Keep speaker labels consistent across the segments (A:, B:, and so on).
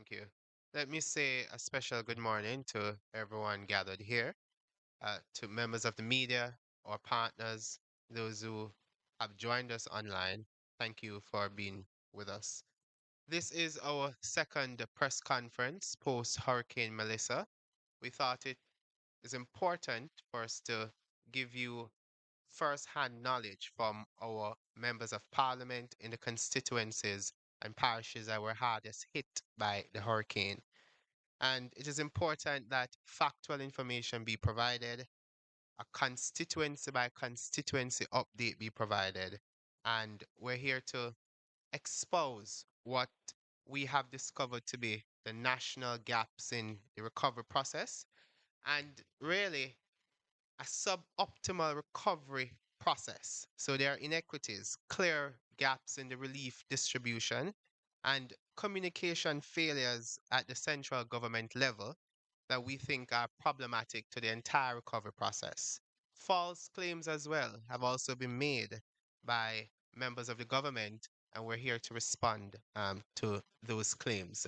A: Thank you. Let me say a special good morning to everyone gathered here, to members of the media, our partners, those who have joined us online. Thank you for being with us. This is our second press conference post Hurricane Melissa. We thought it is important for us to give you first-hand knowledge from our members of parliament in the constituencies and parishes that were hardest hit by the hurricane. And it is important that factual information be provided, a constituency by constituency update be provided, and we're here to expose what we have discovered to be the national gaps in the recovery process and really a suboptimal recovery process. So there are inequities, clear gaps in the relief distribution, and communication failures at the central government level that we think are problematic to the entire recovery process. False claims as well have also been made by members of the government, and we're here to respond to those claims.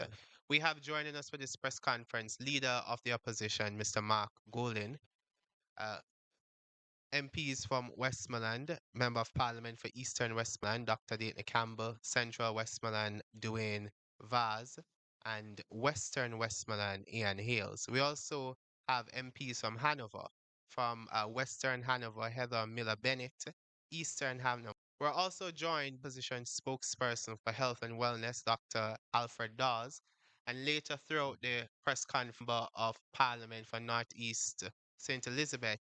A: We have joining us for this press conference leader of the opposition, Mr. Mark Golin, uh, MPs from Westmoreland, Member of Parliament for Eastern Westmoreland, Dr. Dayton Campbell, Central Westmoreland, Dwayne Vaz, and Western Westmoreland, Ian Hales. We also have MPs from Hanover, from Western Hanover, Heather Miller Bennett, Eastern Hanover. We're also joined position spokesperson for health and wellness, Dr. Alfred Dawes, and later throughout the press conference, Member of Parliament for Northeast St. Elizabeth,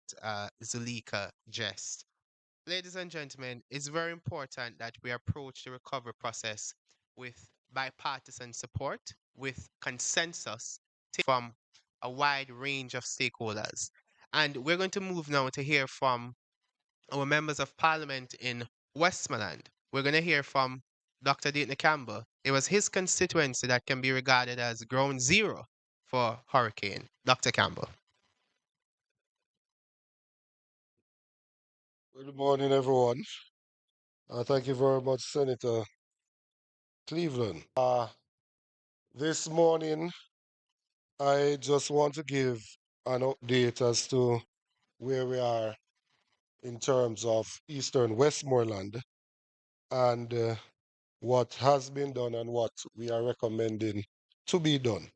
A: Zulika Jest. Ladies and gentlemen, it's very important that we approach the recovery process with bipartisan support, with consensus from a wide range of stakeholders. And we're going to move now to hear from our members of parliament in Westmoreland. We're going to hear from Dr. Dayton Campbell. It was his constituency that can be regarded as ground zero for hurricane. Dr. Campbell.
B: Good morning, everyone. Thank you very much, Senator Cleveland. This morning, I just want to give an update as to where we are in terms of Eastern Westmoreland and what has been done and what we are recommending to be done.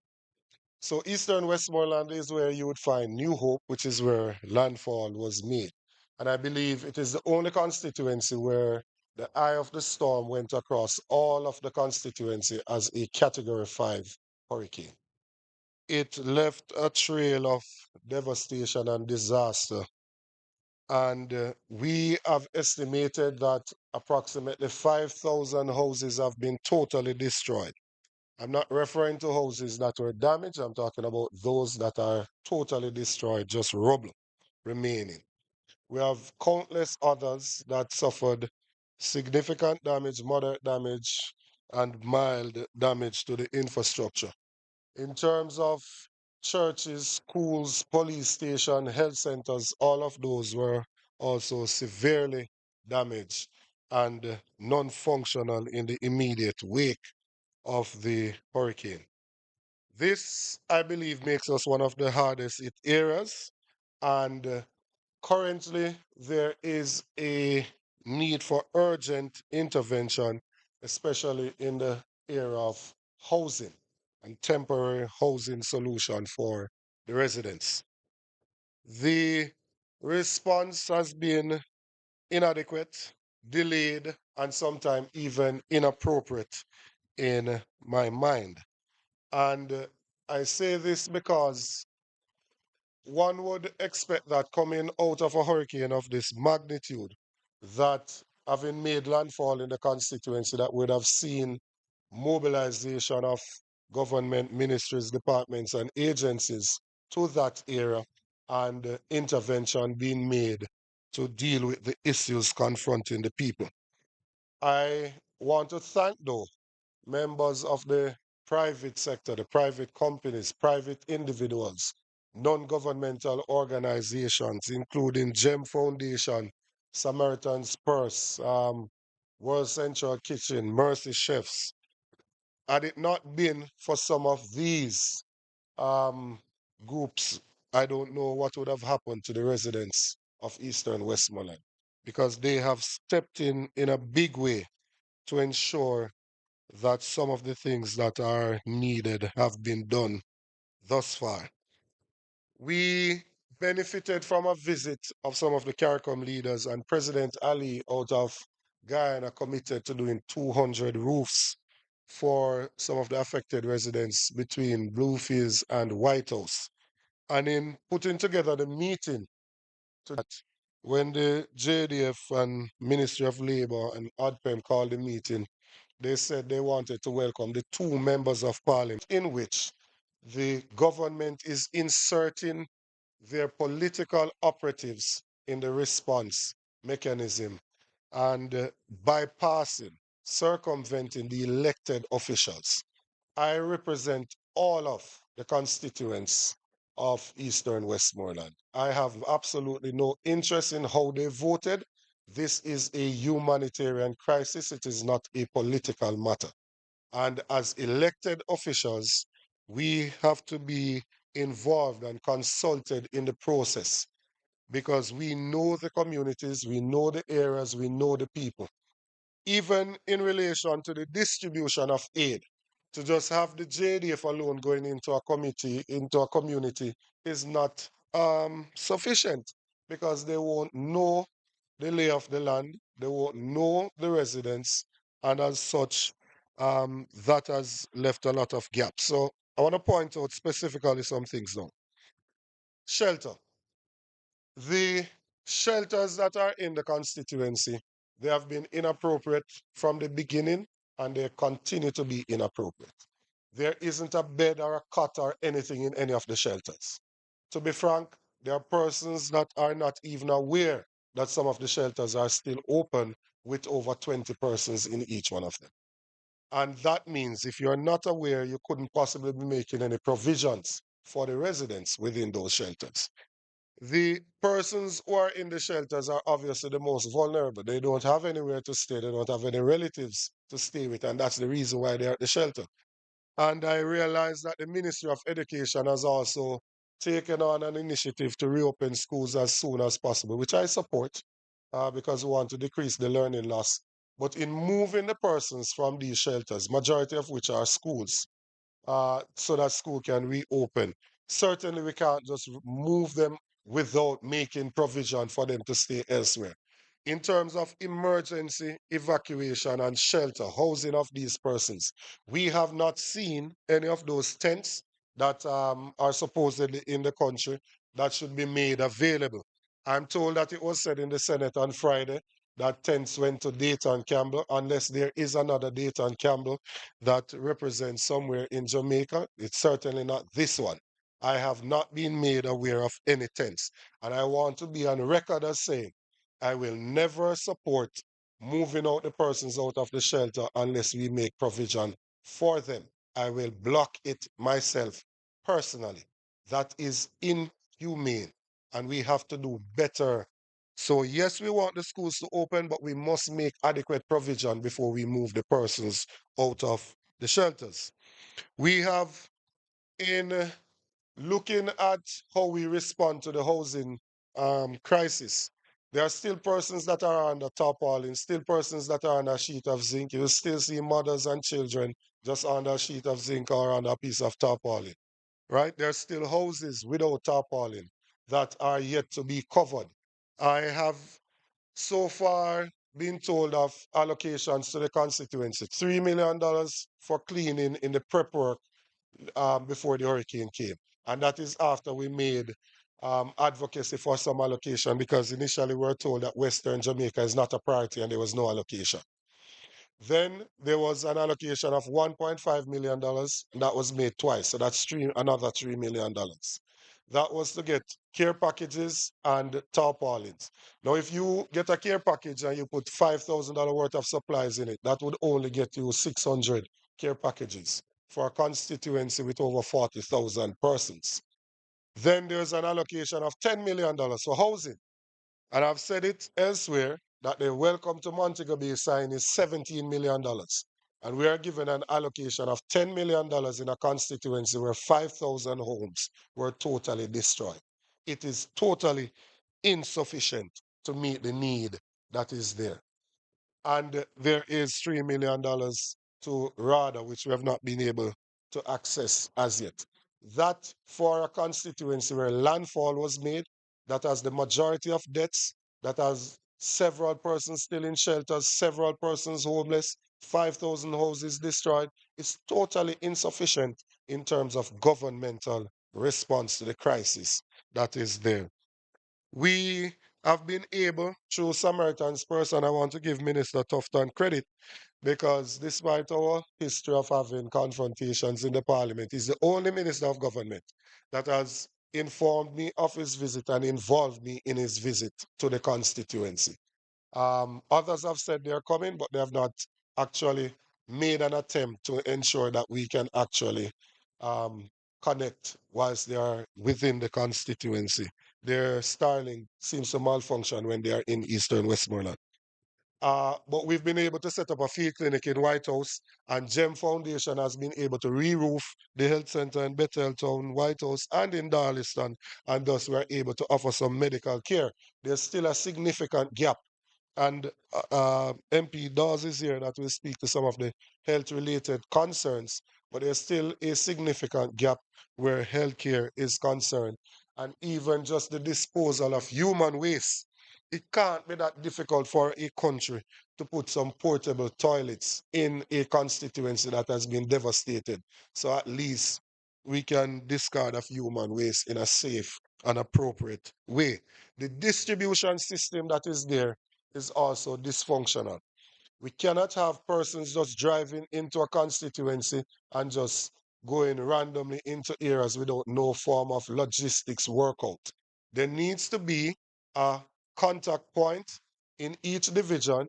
B: So, Eastern Westmoreland is where you would find New Hope, which is where landfall was made. And I believe it is the only constituency where the eye of the storm went across all of the constituency as a Category 5 hurricane. It left a trail of devastation and disaster. And we have estimated that approximately 5,000 houses have been totally destroyed. I'm not referring to houses that were damaged. I'm talking about those that are totally destroyed, just rubble remaining. We have countless others that suffered significant damage, moderate damage, and mild damage to the infrastructure. In terms of churches, schools, police station, health centers, all of those were also severely damaged and non-functional in the immediate wake of the hurricane. This, I believe, makes us one of the hardest hit areas. And currently, there is a need for urgent intervention, especially in the area of housing and temporary housing solution for the residents. The response has been inadequate, delayed, and sometimes even inappropriate in my mind. And I say this because one would expect that coming out of a hurricane of this magnitude, that having made landfall in the constituency, that would have seen mobilization of government ministries, departments, and agencies to that area and intervention being made to deal with the issues confronting the people. I want to thank, though, members of the private sector, the private companies, private individuals, non-governmental organizations, including GEM Foundation, Samaritan's Purse, World Central Kitchen, Mercy Chefs, Had it not been for some of these um, groups, I don't know what would have happened to the residents of Eastern Westmoreland, because they have stepped in a big way to ensure that some of the things that are needed have been done thus far. We benefited from a visit of some of the CARICOM leaders, and President Ali out of Guyana committed to doing 200 roofs for some of the affected residents between Bluefields and White House. And in putting together the meeting to that, when the JDF and Ministry of Labour and ODPEM called the meeting, they said they wanted to welcome the two members of parliament, in which the government is inserting their political operatives in the response mechanism and bypassing, circumventing the elected officials. I represent all of the constituents of Eastern Westmoreland. I have absolutely no interest in how they voted. This is a humanitarian crisis. It is not a political matter. And as elected officials, we have to be involved and consulted in the process because we know the communities, we know the areas, we know the people. Even in relation to the distribution of aid, to just have the JDF alone going into a committee, into a community, is not sufficient because they won't know the lay of the land, they won't know the residents, and as such, that has left a lot of gaps. So I want to point out specifically some things now. Shelter. The shelters that are in the constituency, they have been inappropriate from the beginning and they continue to be inappropriate. There isn't a bed or a cot or anything in any of the shelters. To be frank, there are persons that are not even aware that some of the shelters are still open with over 20 persons in each one of them. And that means if you're not aware, you couldn't possibly be making any provisions for the residents within those shelters. The persons who are in the shelters are obviously the most vulnerable. They don't have anywhere to stay, they don't have any relatives to stay with, and that's the reason why they're at the shelter. And I realize that the Ministry of Education has also taken on an initiative to reopen schools as soon as possible, which I support because we want to decrease the learning loss. But in moving the persons from these shelters, majority of which are schools, so that school can reopen. Certainly, we can't just move them without making provision for them to stay elsewhere. In terms of emergency evacuation and shelter, housing of these persons, we have not seen any of those tents that are supposedly in the country that should be made available. I'm told that it was said in the Senate on Friday that tents went to Dayton Campbell, unless there is another Dayton Campbell that represents somewhere in Jamaica. It's certainly not this one. I have not been made aware of any tents. And I want to be on record as saying I will never support moving out the persons out of the shelter unless we make provision for them. I will block it myself personally. That is inhumane. And we have to do better. So, yes, we want the schools to open, but we must make adequate provision before we move the persons out of the shelters. We have, in looking at how we respond to the housing crisis, there are still persons that are under tarpaulin, still persons that are on a sheet of zinc. You still see mothers and children just under a sheet of zinc or on a piece of tarpaulin, right? There are still houses without tarpaulin that are yet to be covered. I have so far been told of allocations to the constituency, $3 million for cleaning in the prep work before the hurricane came. And that is after we made advocacy for some allocation because initially we were told that Western Jamaica is not a priority and there was no allocation. Then there was an allocation of $1.5 million that was made twice. So that's another $3 million. That was to get care packages and tarpaulins. Now, if you get a care package and you put $5,000 worth of supplies in it, that would only get you 600 care packages for a constituency with over 40,000 persons. Then there's an allocation of $10 million for housing. And I've said it elsewhere that the Welcome to Montego Bay sign is $17 million. And we are given an allocation of $10 million in a constituency where 5,000 homes were totally destroyed. It is totally insufficient to meet the need that is there. And there is $3 million to RADA, which we have not been able to access as yet. That for a constituency where landfall was made, that has the majority of deaths, that has several persons still in shelters, several persons homeless, 5,000 houses destroyed, is totally insufficient in terms of governmental response to the crisis that is there. We have been able, through Samaritan's person, I want to give Minister Tufton credit because despite our history of having confrontations in the parliament, he's the only minister of government that has informed me of his visit and involved me in his visit to the constituency. Others have said they're coming, but they have not actually made an attempt to ensure that we can actually um, connect whilst they are within the constituency. Their Starlink seems to malfunction when they are in Eastern Westmoreland. But we've been able to set up a field clinic in White House, and GEM Foundation has been able to re-roof the health center in Betheltown, White House, and in Darliston, and thus we're able to offer some medical care. There's still a significant gap, and MP Dawes is here that will speak to some of the health-related concerns, but there's still a significant gap where healthcare is concerned. And even just the disposal of human waste, it can't be that difficult for a country to put some portable toilets in a constituency that has been devastated. So at least we can discard of human waste in a safe and appropriate way. The distribution system that is there is also dysfunctional. We cannot have persons just driving into a constituency and just going randomly into areas without no form of logistics workout. There needs to be a contact point in each division.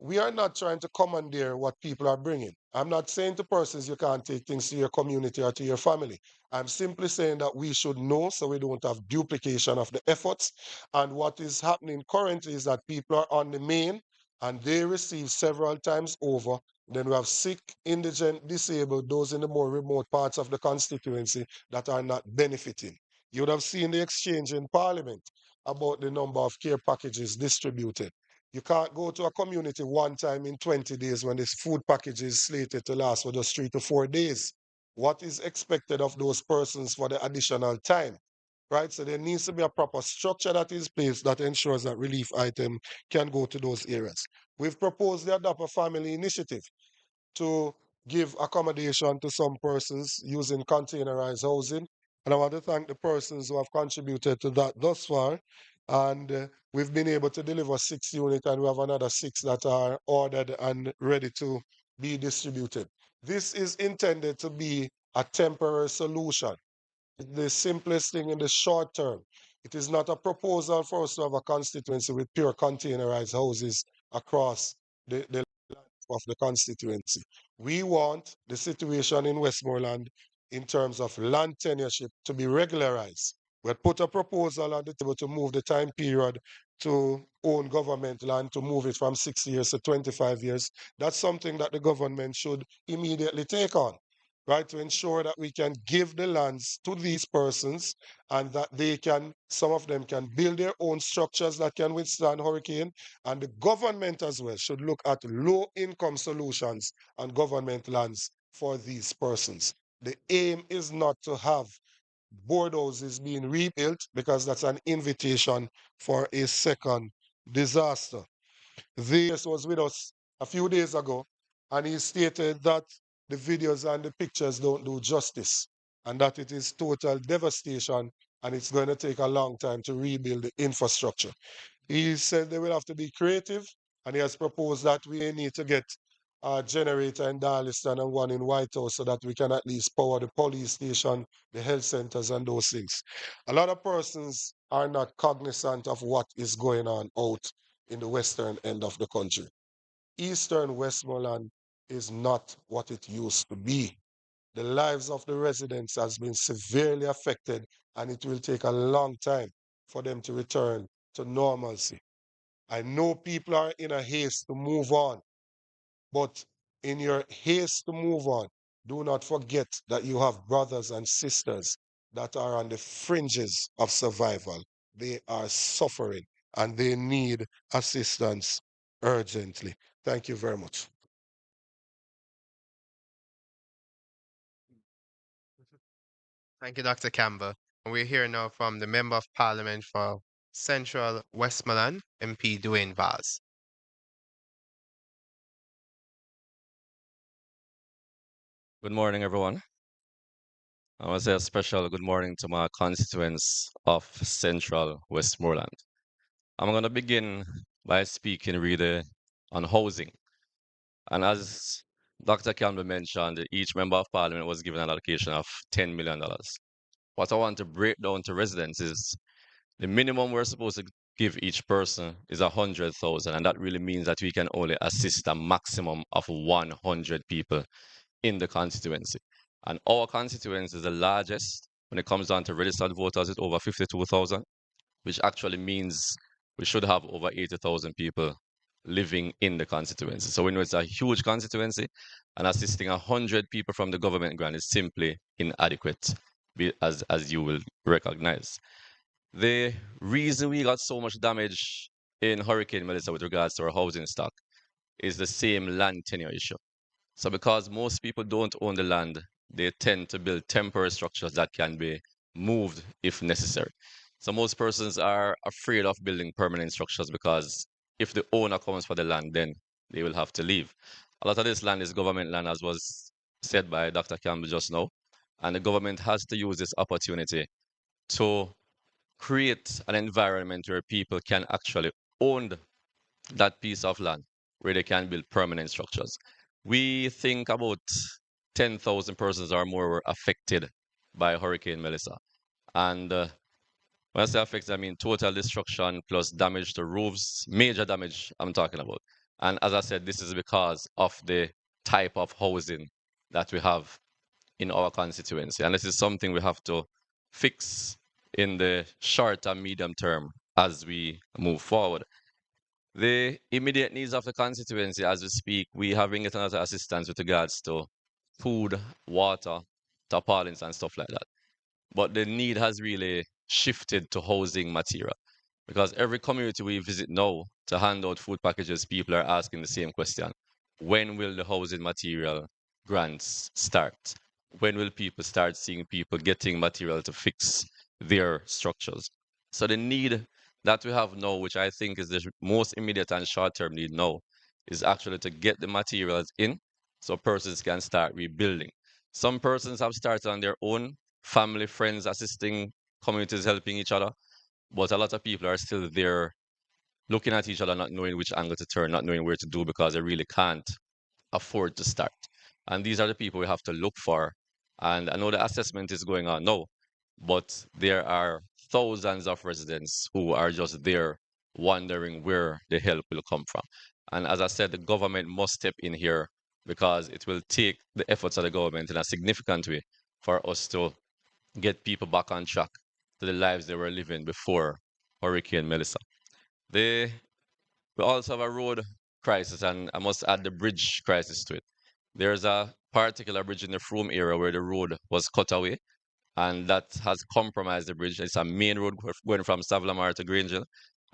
B: We are not trying to commandeer what people are bringing. I'm not saying to persons you can't take things to your community or to your family. I'm simply saying that we should know so we don't have duplication of the efforts. And what is happening currently is that people are on the main and they receive several times over. Then we have sick, indigent, disabled, those in the more remote parts of the constituency that are not benefiting. You would have seen the exchange in Parliament about the number of care packages distributed. You can't go to a community one time in 20 days when this food package is slated to last for just 3 to 4 days. What is expected of those persons for the additional time? Right? So there needs to be a proper structure that is placed that ensures that relief item can go to those areas. We've proposed the Adopt a Family initiative to give accommodation to some persons using containerized housing. And I want to thank the persons who have contributed to that thus far. And we've been able to deliver 6 units, and we have another 6 that are ordered and ready to be distributed. This is intended to be a temporary solution, the simplest thing in the short term. It is not a proposal for us to have a constituency with pure containerized houses across the of the constituency. We want the situation in Westmoreland in terms of land tenureship to be regularized. We had put a proposal on the table to move the time period to own government land, to move it from 6 years to 25 years. That's something that the government should immediately take on, right? To ensure that we can give the lands to these persons and that they can, some of them can build their own structures that can withstand hurricane. And the government as well should look at low income solutions on government lands for these persons. The aim is not to have board houses being rebuilt because that's an invitation for a second disaster. The was with us a few days ago, and he stated that the videos and the pictures don't do justice, and that it is total devastation, and it's going to take a long time to rebuild the infrastructure. He said they will have to be creative, and he has proposed that we need to get a generator in Darliston and one in White House so that we can at least power the police station, the health centers, and those things. A lot of persons are not cognizant of what is going on out in the western end of the country. Eastern Westmoreland is not what it used to be. The lives of the residents has been severely affected, and it will take a long time for them to return to normalcy. I know people are in a haste to move on, but in your haste to move on, do not forget that you have brothers and sisters that are on the fringes of survival. They are suffering and they need assistance urgently. Thank you very much.
A: Thank you, Dr. Campbell. We're here now from the Member of Parliament for Central Westmoreland, MP Dwayne Vaz.
C: Good morning, everyone. I want to say a special good morning to my constituents of Central Westmoreland. I'm going to begin by speaking really on housing. And as Dr. Campbell mentioned, each member of parliament was given an allocation of $10 million. What I want to break down to residents is the minimum we're supposed to give each person is 100,000, and that really means that we can only assist a maximum of 100 people in the constituency. And our constituency is the largest when it comes down to registered voters with over 52,000, which actually means we should have over 80,000 people living in the constituency. So we know it's a huge constituency, and assisting 100 people from the government grant is simply inadequate, as you will recognize. The reason we got so much damage in Hurricane Melissa with regards to our housing stock is the same land tenure issue. So because most people don't own the land, they tend to build temporary structures that can be moved if necessary. So most persons are afraid of building permanent structures because if the owner comes for the land, then they will have to leave. A lot of this land is government land, as was said by Dr. Campbell just now. And the government has to use this opportunity to create an environment where people can actually own that piece of land where they can build permanent structures. We think about 10,000 persons or more were affected by Hurricane Melissa. And when I say affected, I mean total destruction plus damage to roofs, major damage I'm talking about. And as I said, this is because of the type of housing that we have in our constituency. And this is something we have to fix in the short and medium term as we move forward. The immediate needs of the constituency as we speak, we have been getting a lot of assistance with regards to food, water, tarpaulins, and stuff like that. But the need has really shifted to housing material because every community we visit now to hand out food packages, people are asking the same question. When will the housing material grants start? When will people start seeing people getting material to fix their structures? So the need that we have now, which I think is the most immediate and short-term need now, is actually to get the materials in so persons can start rebuilding. Some persons have started on their own, family, friends, assisting communities, helping each other, but a lot of people are still there looking at each other, not knowing which angle to turn, not knowing where to do because they really can't afford to start. And these are the people we have to look for. And I know the assessment is going on now, but there are thousands of residents who are just there wondering where the help will come from. And as I said, the government must step in here because it will take the efforts of the government in a significant way for us to get people back on track to the lives they were living before Hurricane Melissa. They we also have a road crisis, and I must add the bridge crisis to it. There's a particular bridge in the Froome area where the road was cut away, and that has compromised the bridge. It's a main road going from Savlamar to Grangeville,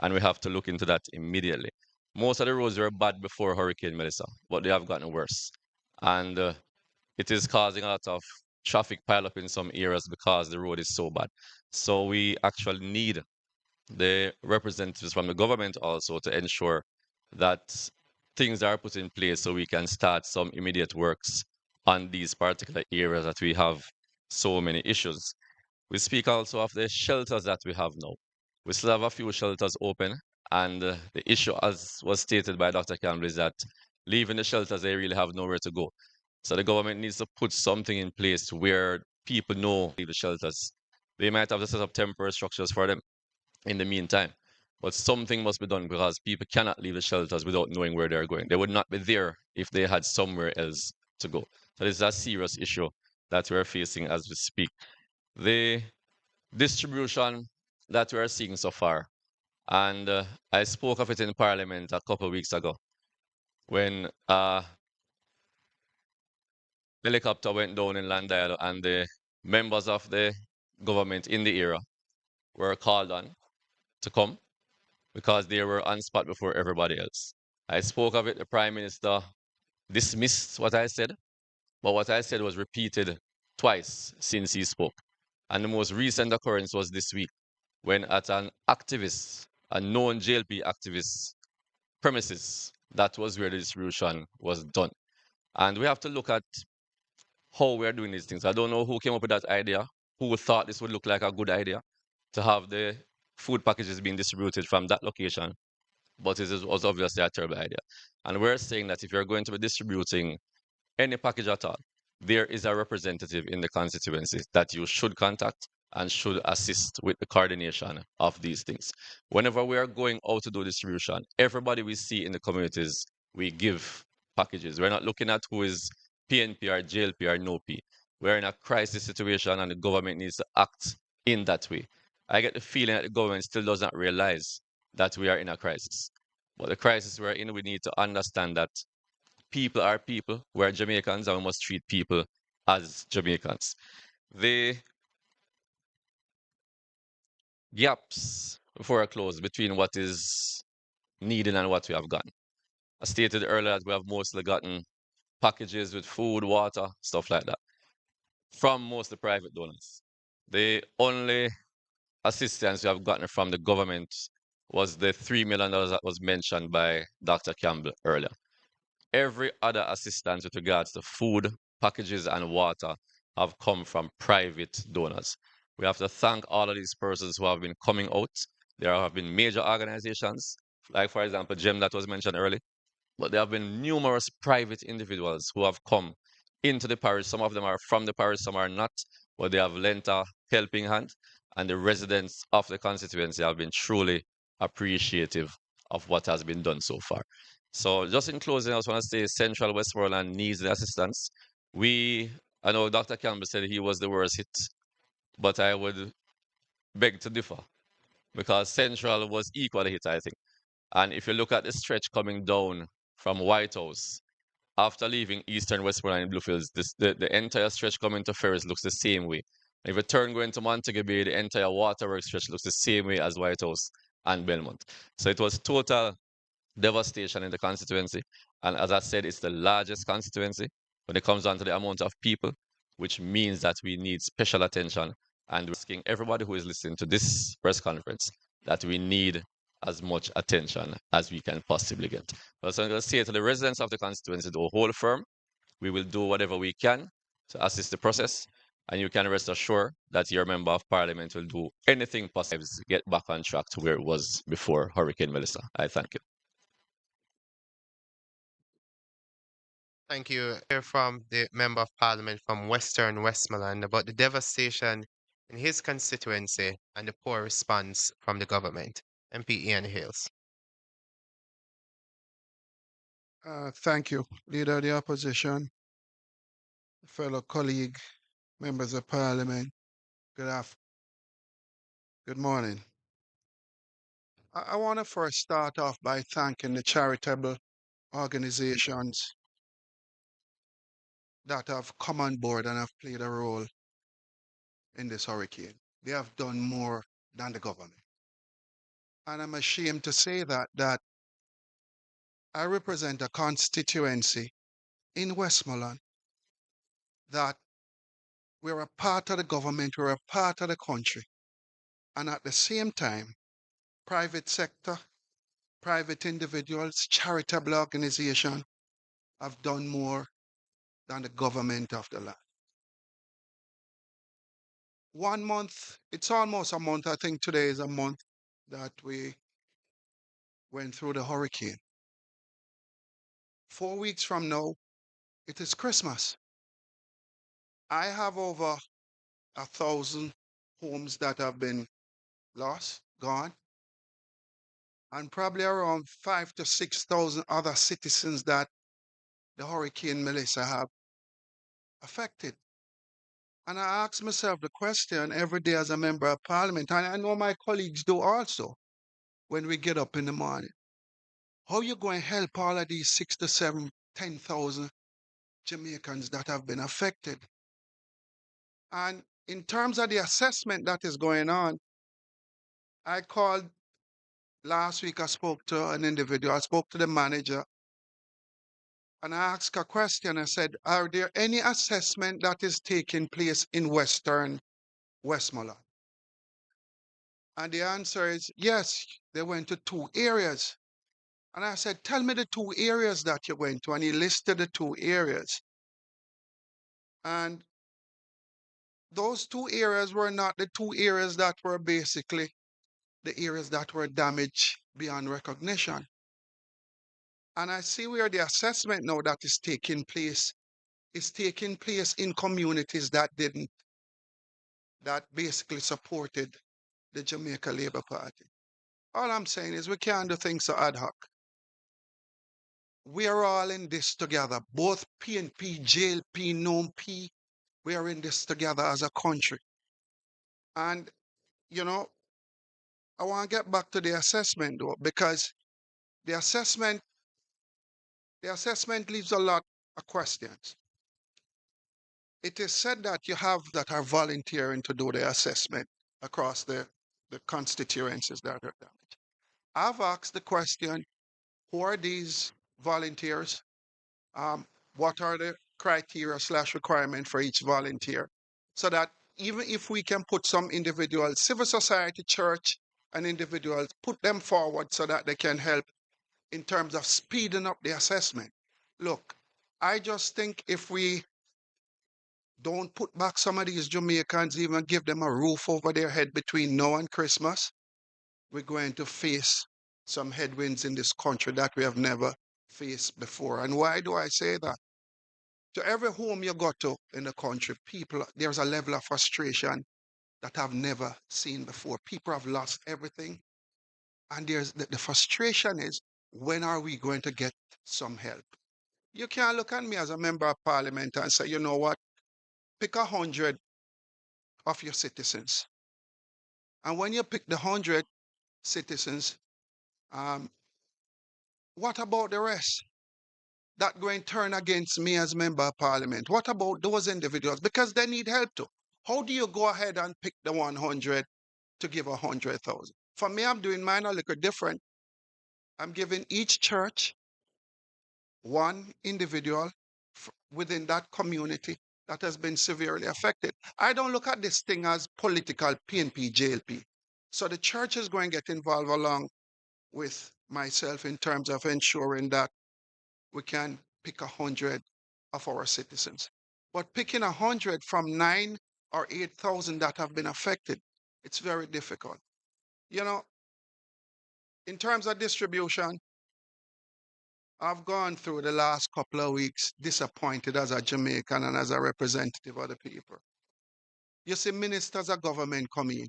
C: and we have to look into that immediately. Most of the roads were bad before Hurricane Melissa, but they have gotten worse. And it is causing a lot of traffic pileup in some areas because the road is so bad. So we actually need the representatives from the government also to ensure that things are put in place so we can start some immediate works on these particular areas that we have so many issues. We speak also of the shelters that we have now. We still have a few shelters open, and the issue, as was stated by Dr. Campbell, is that leaving the shelters, they really have nowhere to go. So the government needs to put something in place where people know leave the shelters. They might have to set up temporary structures for them in the meantime. But something must be done because people cannot leave the shelters without knowing where they're going. They would not be there if they had somewhere else to go. So this is a serious issue that we're facing as we speak. The distribution that we're seeing so far, and I spoke of it in Parliament a couple of weeks ago when helicopter went down in Landale and the members of the government in the era were called on to come because they were on spot before everybody else. I spoke of it, the Prime Minister dismissed what I said, but what I said was repeated twice since he spoke. And the most recent occurrence was this week when at an activist, a known JLP activist premises, that was where the distribution was done. And we have to look at how we're doing these things. I don't know who came up with that idea, who thought this would look like a good idea to have the food packages being distributed from that location, but it was obviously a terrible idea. And we're saying that if you're going to be distributing any package at all, there is a representative in the constituency that you should contact and should assist with the coordination of these things. Whenever we are going out to do distribution, everybody we see in the communities, we give packages. We're not looking at who is PNP or JLP or no P. We're in a crisis situation and the government needs to act in that way. I get the feeling that the government still doesn't realize that we are in a crisis. But the crisis we're in, we need to understand that people are people. We're Jamaicans and we must treat people as Jamaicans. The gaps before I close between what is needed and what we have gotten. I stated earlier that we have mostly gotten packages with food, water, stuff like that from mostly private donors. The only assistance we have gotten from the government was the $3 million that was mentioned by Dr. Campbell earlier. Every other assistance with regards to food, packages, and water have come from private donors. We have to thank all of these persons who have been coming out. There have been major organizations, like, for example, GEM that was mentioned earlier, but there have been numerous private individuals who have come into the parish. Some of them are from the parish, some are not, but they have lent a helping hand, and the residents of the constituency have been truly appreciative of what has been done so far. So just in closing, I just want to say Central Westmoreland needs the assistance. I know Dr. Campbell said he was the worst hit, but I would beg to differ because Central was equally hit, I think. And if you look at the stretch coming down from White House, after leaving Eastern Westmoreland and Bluefields, the entire stretch coming to Ferris looks the same way. And if you turn going to Montego Bay, the entire waterworks stretch looks the same way as White House and Belmont. So it was total devastation in the constituency. And as I said, it's the largest constituency when it comes down to the amount of people, which means that we need special attention. And we're asking everybody who is listening to this press conference that we need as much attention as we can possibly get. So I'm going to say to the residents of the constituency to hold firm. We will do whatever we can to assist the process. And you can rest assured that your member of parliament will do anything possible to get back on track to where it was before Hurricane Melissa. I thank you.
A: Thank you. Hear from the Member of Parliament from Western Westmoreland about the devastation in his constituency and the poor response from the government. MP Ian Hales.
D: Thank you, Leader of the Opposition, fellow colleague, members of Parliament. Good morning. I want to first start off by thanking the charitable organizations that have come on board and have played a role in this hurricane. They have done more than the government. And I'm ashamed to say that I represent a constituency in Westmoreland that we're a part of the government, we're a part of the country. And at the same time, private sector, private individuals, charitable organizations have done more than the government of the land. 1 month, it's almost a month, I think today is a month that we went through the hurricane. 4 weeks from now, it is Christmas. I have over 1,000 homes that have been lost, gone, and probably around 5,000 to 6,000 other citizens that the Hurricane Melissa have affected. And I ask myself the question every day as a member of parliament, and I know my colleagues do also, when we get up in the morning. How you going to help all of these 6 to 7, 10,000 Jamaicans that have been affected. And in terms of the assessment that is going on, I called last week, I spoke to an individual, I spoke to the manager, and I asked a question. I said, are there any assessment that is taking place in Western Westmoreland? And the answer is yes, they went to 2 areas. And I said, tell me the 2 areas that you went to. And he listed the 2 areas. And those 2 areas were not the 2 areas that were basically the areas that were damaged beyond recognition. And I see where the assessment now that is taking place is taking place in communities that didn't, that basically supported the Jamaica Labour Party. All I'm saying is we can't do things so ad hoc. We are all in this together, both PNP, JLP, NOMP. We are in this together as a country. And, you know, I want to get back to the assessment though, because the assessment leaves a lot of questions. It is said that you have that are volunteering to do the assessment across the constituencies that are damaged. I've asked the question, who are these volunteers? What are the criteria / requirement for each volunteer? So that even if we can put some individuals, civil society, church, and individuals, put them forward so that they can help in terms of speeding up the assessment. Look, I just think if we don't put back some of these Jamaicans, even give them a roof over their head between now and Christmas, we're going to face some headwinds in this country that we have never faced before. And why do I say that? To every home you go to in the country, people, there's a level of frustration that I've never seen before. People have lost everything. And there's the frustration is, when are we going to get some help? You can't look at me as a member of parliament and say, you know what, pick 100 of your citizens. And when you pick the 100 citizens, um, what about the rest? That going to turn against me as member of parliament? What about those individuals? Because they need help too. How do you go ahead and pick the 100 to give 100,000? For me, I'm doing mine a little different. I'm giving each church one individual within that community that has been severely affected. I don't look at this thing as political PNP, JLP. So the church is going to get involved along with myself in terms of ensuring that we can pick 100 of our citizens. But picking 100 from 9 or 8,000 that have been affected, it's very difficult. You know, in terms of distribution, I've gone through the last couple of weeks disappointed as a Jamaican and as a representative of the people. You see ministers of government come in.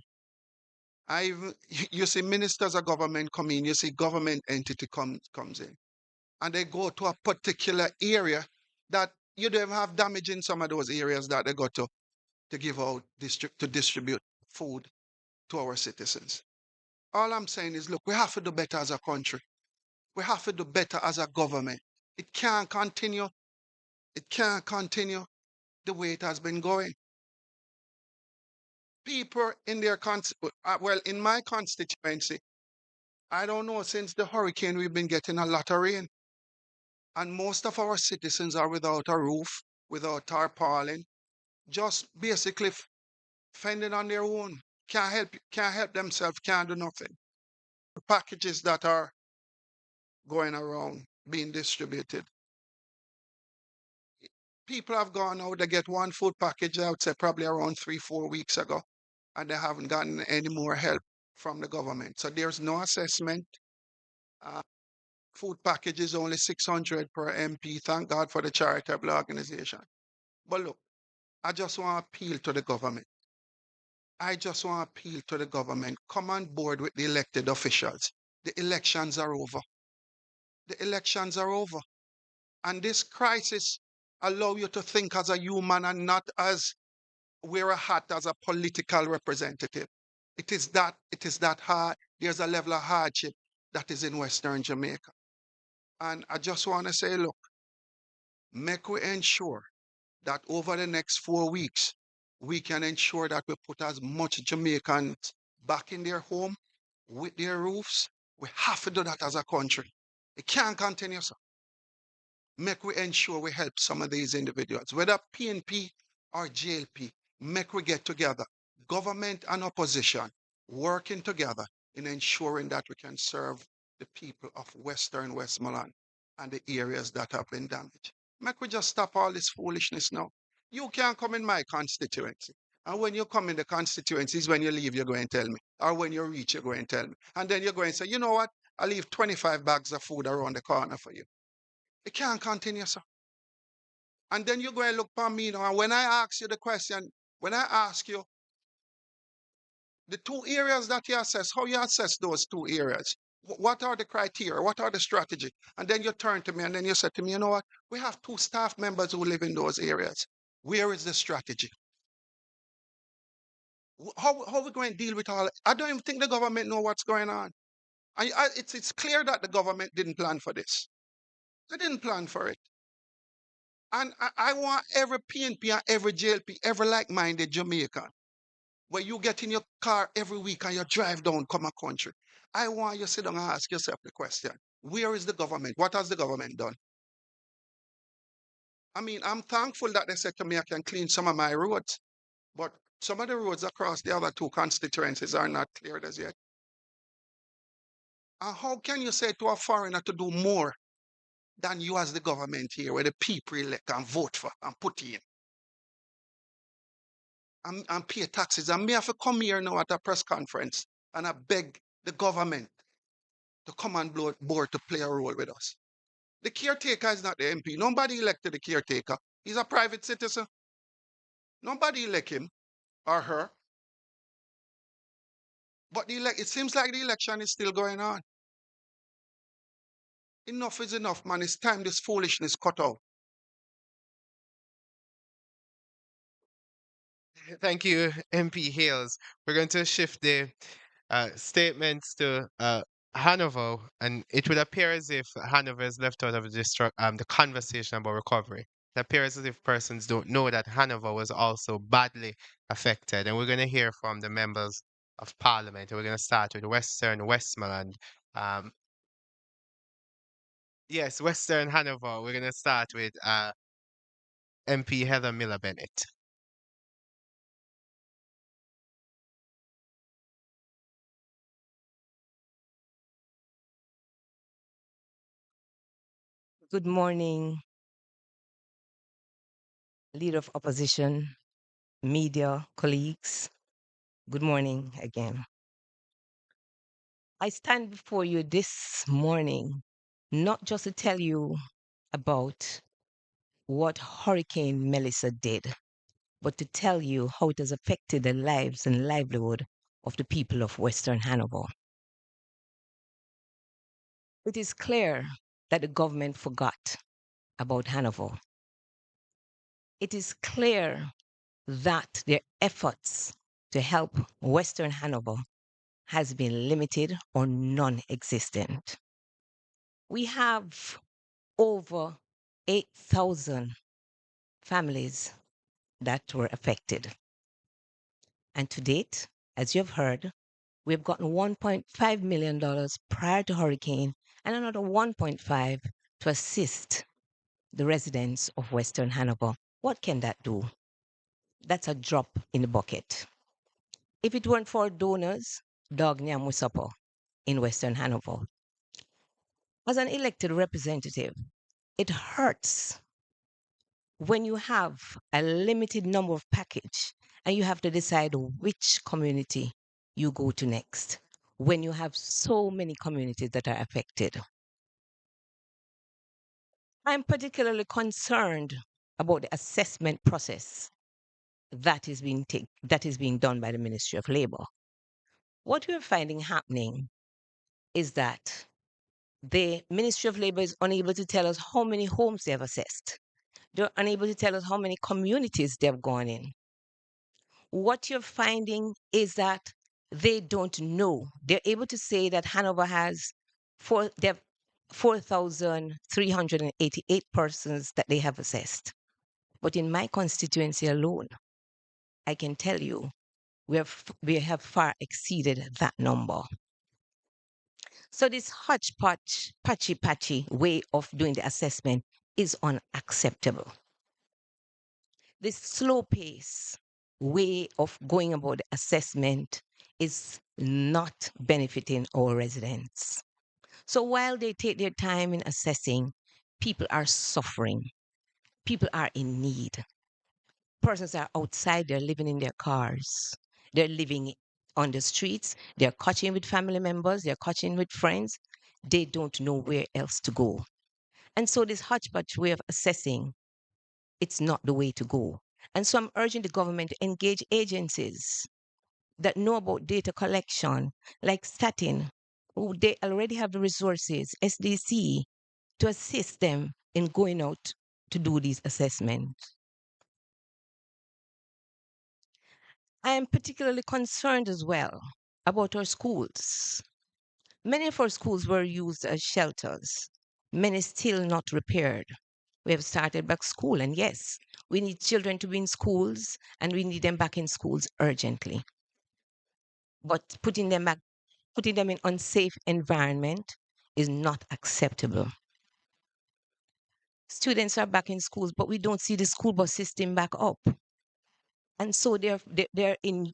D: You see ministers of government come in, you see government entity comes in. And they go to a particular area that you don't have damage in some of those areas that they go to give out, to distribute food to our citizens. All I'm saying is, look, we have to do better as a country. We have to do better as a government. It can't continue. It can't continue the way it has been going. People in their, well, in my constituency, I don't know, since the hurricane, we've been getting a lot of rain. And most of our citizens are without a roof, without tarpaulin, just basically fending on their own. Can't help themselves, can't do nothing. The packages that are going around being distributed. People have gone out, they get one food package, I would say probably around 3-4 weeks ago, and they haven't gotten any more help from the government. So there's no assessment. Uh, Food package is only 600 per MP. Thank God for the charitable organization. But look, I just want to appeal to the government. I just want to appeal to the government. Come on board with the elected officials. The elections are over. The elections are over. And this crisis allow you to think as a human and not as wear a hat as a political representative. It is that hard. There's a level of hardship that is in Western Jamaica. And I just want to say, look, Make we ensure that over the next 4 weeks, we can ensure that we put as much Jamaicans back in their home with their roofs. We have to do that as a country. It can't continue, sir. Make we ensure we help some of these individuals, whether PNP or JLP, make we get together, government and opposition, working together in ensuring that we can serve the people of Western Westmoreland and the areas that have been damaged. Make we just stop all this foolishness now. You can't come in my constituency. And when you come in the constituencies, when you leave, you're going to tell me. Or when you reach, you're going to tell me. And then you're going to say, you know what? I'll leave 25 bags of food around the corner for you. It can't continue, sir. And then you go and look for me now. And when I ask you the question, when I ask you the two areas that you assess, how you assess those two areas, what are the criteria, what are the strategy? And then you turn to me and then you say to me, you know what? We have 2 staff members who live in those areas. Where is the strategy? How are we going to deal with all? I don't even think the government know what's going on. It's clear that the government didn't plan for this. They didn't plan for it. And I want every PNP and every JLP, every like-minded Jamaican, where you get in your car every week and you drive down, come a country. I want you to sit down and ask yourself the question, where is the government? What has the government done? I mean, I'm thankful that they said to me I can clean some of my roads, but some of the roads across the other 2 constituencies are not cleared as yet. And how can you say to a foreigner to do more than you as the government here, where the people elect and vote for and put in? And pay taxes. And me have to come here now at a press conference and I beg the government to come on board to play a role with us. The caretaker is not the MP. Nobody elected the caretaker. He's a private citizen. Nobody elect him or her. But it seems like the election is still going on. Enough is enough, man. It's time this foolishness cut out.
A: Thank you, MP Hales. We're going to shift the statements to Hanover, and it would appear as if Hanover is left out of the conversation about recovery. It appears as if persons don't know that Hanover was also badly affected, and we're going to hear from the members of Parliament. We're going to start with Western Westmoreland. Um, yes, Western Hanover. We're going to start with MP Heather Miller Bennett.
E: Good morning, Leader of Opposition, media, colleagues. Good morning again. I stand before you this morning not just to tell you about what Hurricane Melissa did, but to tell you how it has affected the lives and livelihood of the people of Western Hanover. It is clear that the government forgot about Hanover. It is clear that their efforts to help Western Hanover has been limited or non-existent. We have over 8,000 families that were affected. And to date, as you've heard, we've gotten $1.5 million prior to hurricane and another 1.5 to assist the residents of Western Hanover. What can that do? That's a drop in the bucket. If it weren't for donors, dog nyam supper in Western Hanover. As an elected representative, it hurts when you have a limited number of package and you have to decide which community you go to next when you have so many communities that are affected. I'm particularly concerned about the assessment process that is being done by the Ministry of Labor. What we're finding happening is that the Ministry of Labor is unable to tell us how many homes they have assessed. They're unable to tell us how many communities they've gone in. What you're finding is that they don't know. They're able to say that Hanover has 4,388 persons that they have assessed. But in my constituency alone, I can tell you we have far exceeded that number. So this hodgepodge, patchy way of doing the assessment is unacceptable. This slow pace way of going about the assessment is not benefiting our residents. So while they take their time in assessing, people are suffering. People are in need. Persons are outside, they're living in their cars. They're living on the streets. They're catching with family members. They're catching with friends. They don't know where else to go. And so this hodgepodge way of assessing, it's not the way to go. And so I'm urging the government to engage agencies that know about data collection, like Statin, who they already have the resources, SDC, to assist them in going out to do these assessments. I am particularly concerned as well about our schools. Many of our schools were used as shelters, many still not repaired. We have started back school, and yes, we need children to be in schools and we need them back in schools urgently. But putting them in unsafe environment is not acceptable. Students are back in schools, but we don't see the school bus system back up. And so they're in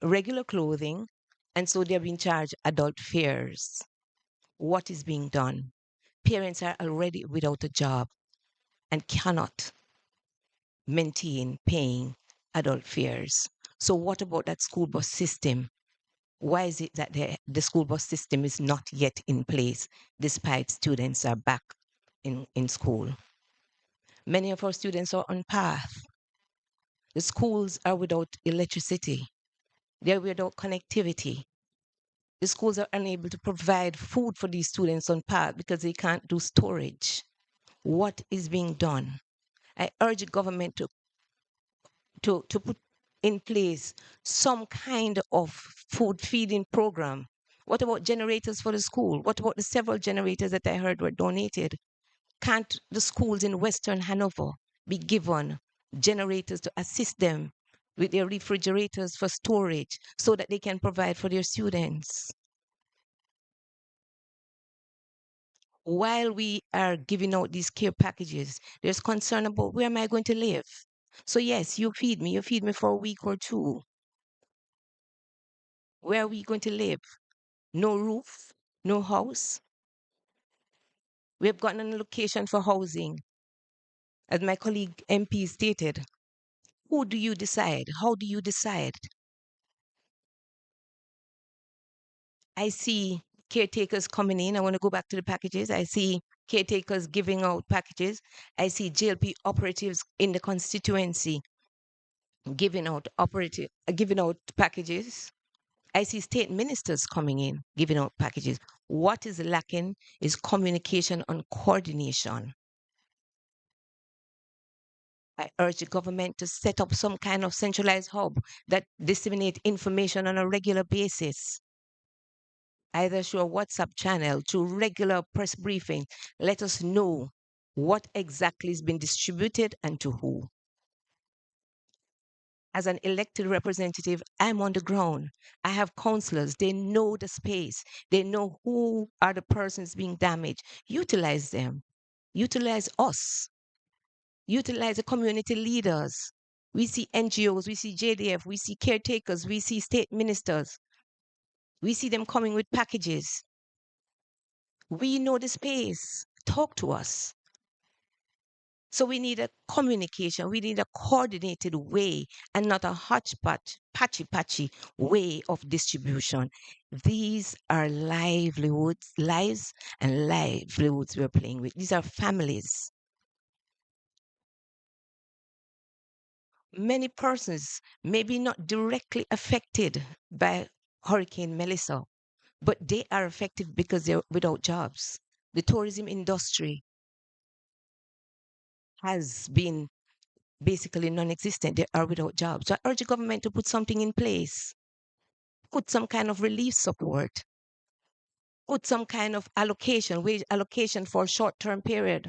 E: regular clothing, and so they're being charged adult fares. What is being done? Parents are already without a job and cannot maintain paying adult fares. So what about that school bus system? Why is it that the school bus system is not yet in place despite students are back in school? Many of our students are on path. The schools are without electricity. They're without connectivity. The schools are unable to provide food for these students on path because they can't do storage. What is being done? I urge the government to put in place some kind of food feeding program. What about generators for the school? What about the several generators that I heard were donated? Can't the schools in Western Hanover be given generators to assist them with their refrigerators for storage so that they can provide for their students? While we are giving out these care packages, there's concern about where am I going to live? So yes, you feed me for a week or two. Where are we going to live? No roof, no house. We have gotten an allocation for housing. As my colleague MP stated, who do you decide? How do you decide? I see caretakers coming in. I want to go back to the packages. I see caretakers giving out packages. I see JLP operatives in the constituency giving out packages. I see state ministers coming in, giving out packages. What is lacking is communication and coordination. I urge the government to set up some kind of centralized hub that disseminate information on a regular basis, either through a WhatsApp channel, through regular press briefing. Let us know what exactly is being distributed and to who. As an elected representative, I'm on the ground. I have councillors. They know the space. They know who are the persons being damaged. Utilize them. Utilize us. Utilize the community leaders. We see NGOs, we see JDF, we see caretakers, we see state ministers. We see them coming with packages. We know the space. Talk to us. So we need a communication, we need a coordinated way and not a hodgepodge, patchy way of distribution. These are livelihoods, lives and livelihoods we're playing with. These are families. Many persons may be not directly affected by Hurricane Melissa, but they are affected because they're without jobs. The tourism industry has been basically non-existent. They are without jobs. So I urge the government to put something in place, put some kind of relief support. put some kind of allocation, wage allocation for a short-term period.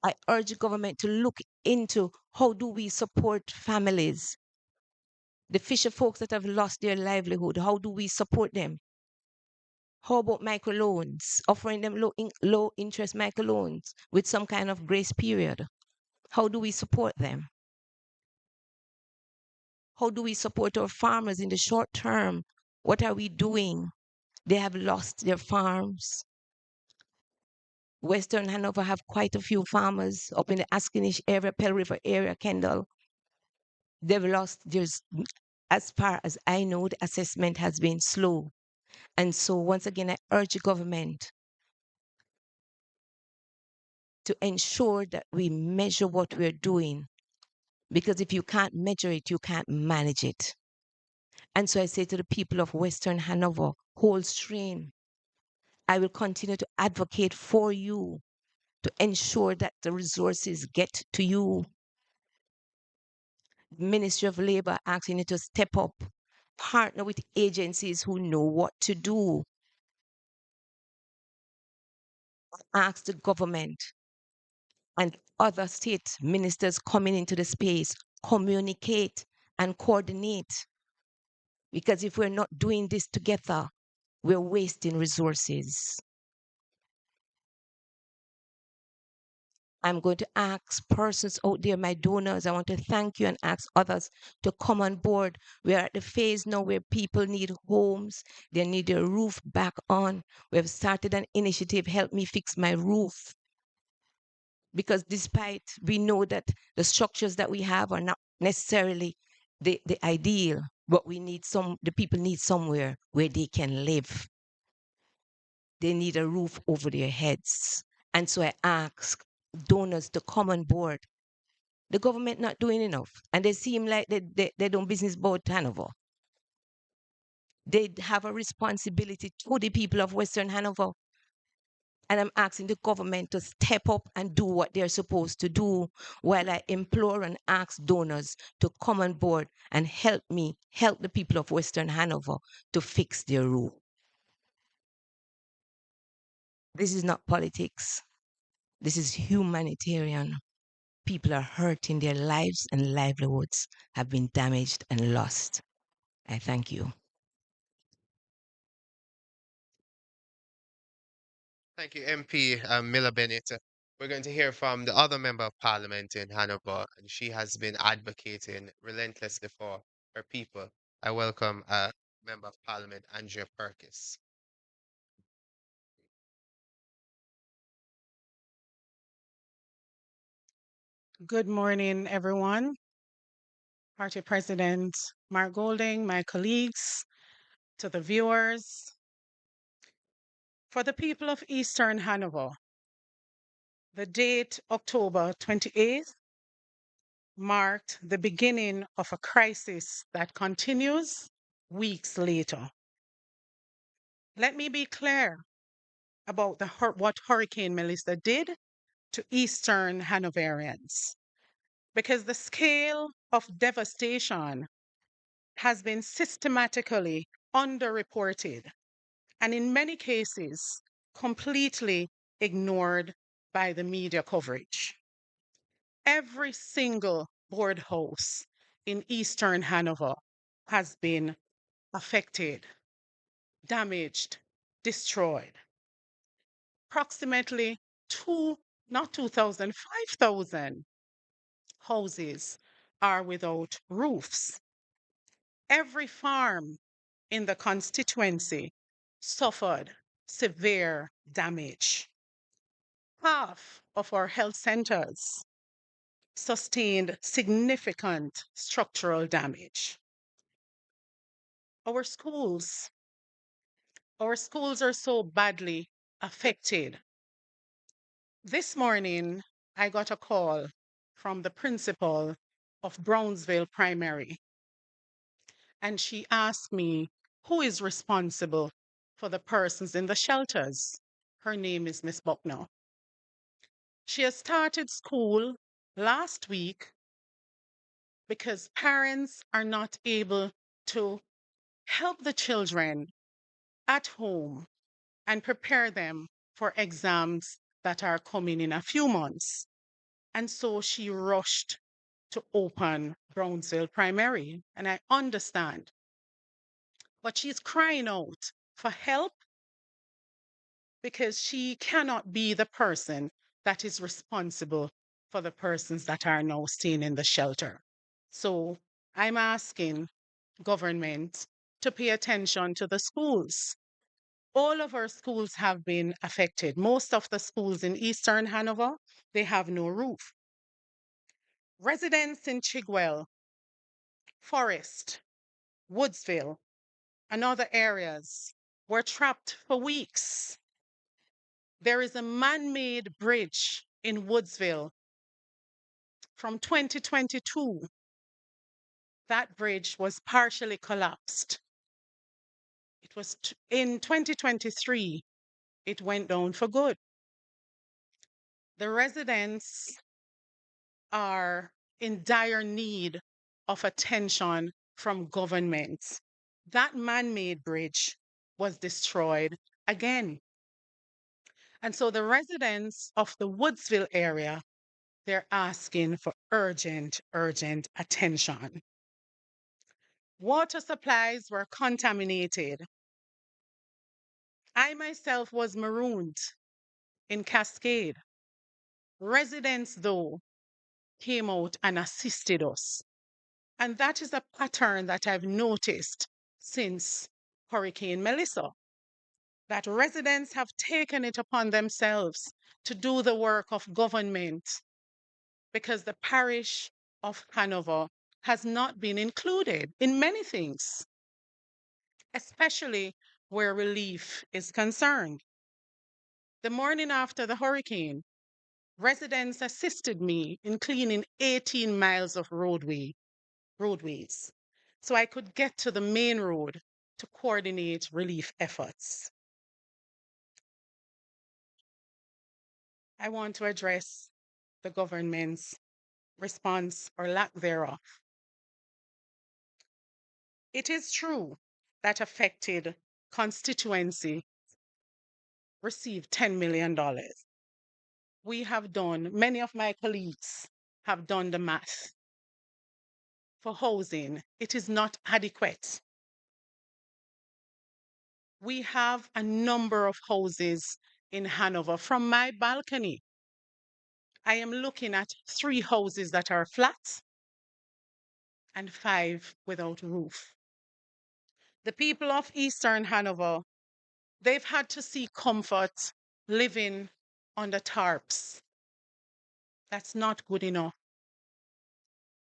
E: I urge the government to look into how do we support families, the fisher folks that have lost their livelihood, how do we support them? How about microloans, offering them low interest microloans with some kind of grace period? How do we support them? How do we support our farmers in the short term? What are we doing? They have lost their farms. Western Hanover have quite a few farmers up in the Askinish area, Pell River area, Kendall. They've lost theirs. As far as I know, the assessment has been slow. And so once again, I urge the government to ensure that we measure what we're doing. Because if you can't measure it, you can't manage it. And so I say to the people of Western Hanover, hold stream. I will continue to advocate for you to ensure that the resources get to you. Ministry of Labor asking you to step up, partner with agencies who know what to do. Ask the government and other state ministers coming into the space, communicate and coordinate. Because if we're not doing this together, we're wasting resources. I'm going to ask persons out there, my donors, I want to thank you and ask others to come on board. We're at the phase now where people need homes. They need their roof back on. We have started an initiative, Help Me Fix My Roof. Because despite we know that the structures that we have are not necessarily the ideal, but the people need somewhere where they can live. They need a roof over their heads. And so I ask donors to come on board. The government not doing enough. And they seem like they don't business about Hanover. They have a responsibility to the people of Western Hanover. And I'm asking the government to step up and do what they're supposed to do, while I implore and ask donors to come on board and help the people of Western Hanover to fix their roof. This is not politics. This is humanitarian. People are hurting, their lives and livelihoods have been damaged and lost. I thank you.
A: Thank you, MP Miller Bennett. We're going to hear from the other member of parliament in Hanover, and she has been advocating relentlessly for her people. I welcome Member of Parliament Andrea Perkis.
F: Good morning, everyone. Party President Mark Golding, my colleagues, to the viewers. For the people of Eastern Hanover, the date October 28th marked the beginning of a crisis that continues weeks later. Let me be clear about what Hurricane Melissa did to Eastern Hanoverians, because the scale of devastation has been systematically underreported and in many cases completely ignored by the media coverage. Every single board house in Eastern Hanover has been affected, damaged, destroyed. Approximately 5,000 houses are without roofs. Every farm in the constituency suffered severe damage. Half of our health centers sustained significant structural damage. Our schools are so badly affected. This morning, I got a call from the principal of Brownsville Primary, and she asked me who is responsible for the persons in the shelters. Her name is Miss Bucknell. She has started school last week because parents are not able to help the children at home and prepare them for exams that are coming in a few months. And so she rushed to open Brownsville Primary. And I understand. But she's crying out for help because she cannot be the person that is responsible for the persons that are now staying in the shelter. So I'm asking government to pay attention to the schools. All of our schools have been affected. Most of the schools in Eastern Hanover, they have no roof. Residents in Chigwell, Forest, Woodsville, and other areas were trapped for weeks. There is a man-made bridge in Woodsville from 2022. That bridge was partially collapsed. It was in 2023, it went down for good. The residents are in dire need of attention from government. That man-made bridge was destroyed again. And so the residents of the Woodsville area, they're asking for urgent attention. Water supplies were contaminated. I myself was marooned in Cascade. Residents, though, came out and assisted us. And that is a pattern that I've noticed since Hurricane Melissa, that residents have taken it upon themselves to do the work of government because the parish of Hanover has not been included in many things, especially where relief is concerned. The morning after the hurricane, residents assisted me in cleaning 18 miles of roadways so I could get to the main road to coordinate relief efforts. I want to address the government's response or lack thereof. It is true that affected constituency received $10 million. Many of my colleagues have done the math. For housing, it is not adequate. We have a number of houses in Hanover. From my balcony, I am looking at 3 houses that are flat and 5 without roof. The people of Eastern Hanover, they've had to seek comfort living under tarps. That's not good enough.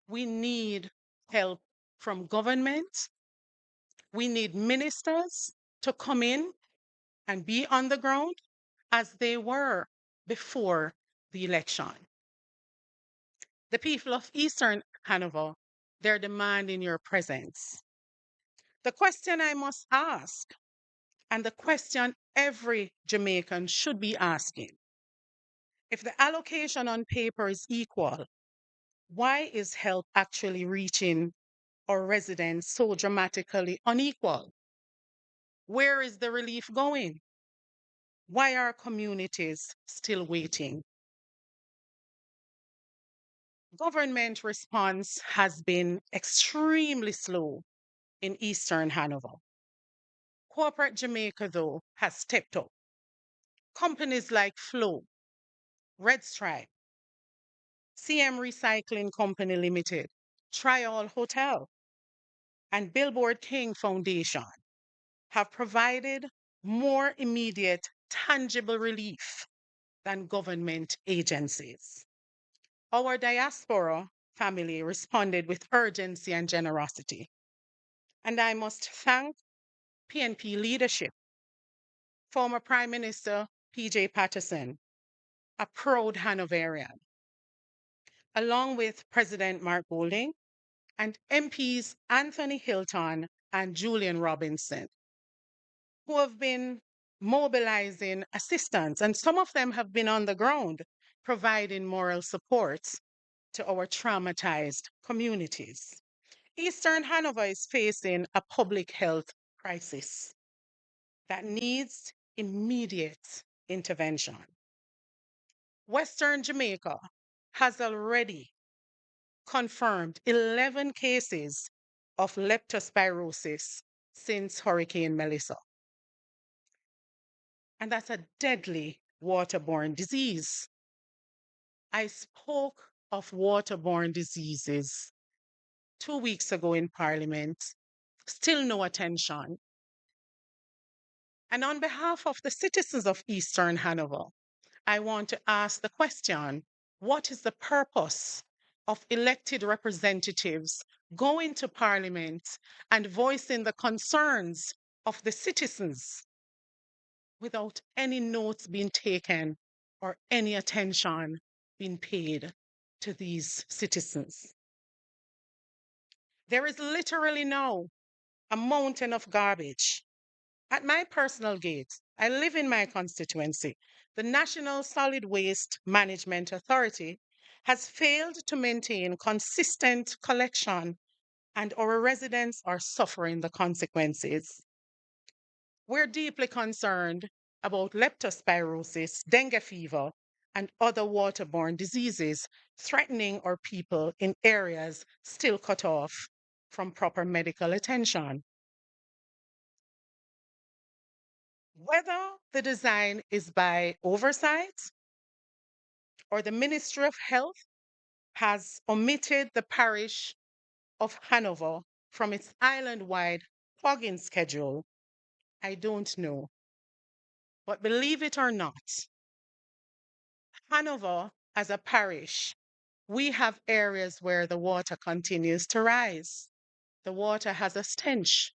F: We need help from government. We need ministers to come in and be on the ground as they were before the election. The people of Eastern Hanover, they're demanding your presence. The question I must ask, and the question every Jamaican should be asking, if the allocation on paper is equal, why is help actually reaching our residents so dramatically unequal? Where is the relief going? Why are communities still waiting? Government response has been extremely slow in Eastern Hanover. Corporate Jamaica, though, has stepped up. Companies like Flow, Red Stripe, CM Recycling Company Limited, Trial Hotel, and Billboard King Foundation have provided more immediate, tangible relief than government agencies. Our diaspora family responded with urgency and generosity. And I must thank PNP leadership, former Prime Minister PJ Patterson, a proud Hanoverian, along with President Mark Golding and MPs Anthony Hilton and Julian Robinson, who have been mobilizing assistance, and some of them have been on the ground providing moral support to our traumatized communities. Eastern Hanover is facing a public health crisis. that needs immediate intervention. Western Jamaica has already confirmed 11 cases of leptospirosis since Hurricane Melissa. And that's a deadly waterborne disease. I spoke of waterborne diseases 2 weeks ago in Parliament, still no attention. And on behalf of the citizens of Eastern Hanover, I want to ask the question, what is the purpose of elected representatives going to Parliament and voicing the concerns of the citizens without any notes being taken or any attention being paid to these citizens? There is literally now a mountain of garbage at my personal gate. I live in my constituency. The National Solid Waste Management Authority has failed to maintain consistent collection, and our residents are suffering the consequences. We're deeply concerned about leptospirosis, dengue fever, and other waterborne diseases threatening our people in areas still cut off from proper medical attention. Whether the design is by oversight or the Ministry of Health has omitted the parish of Hanover from its island-wide plug-in schedule, I don't know. But believe it or not, Hanover as a parish, we have areas where the water continues to rise. The water has a stench.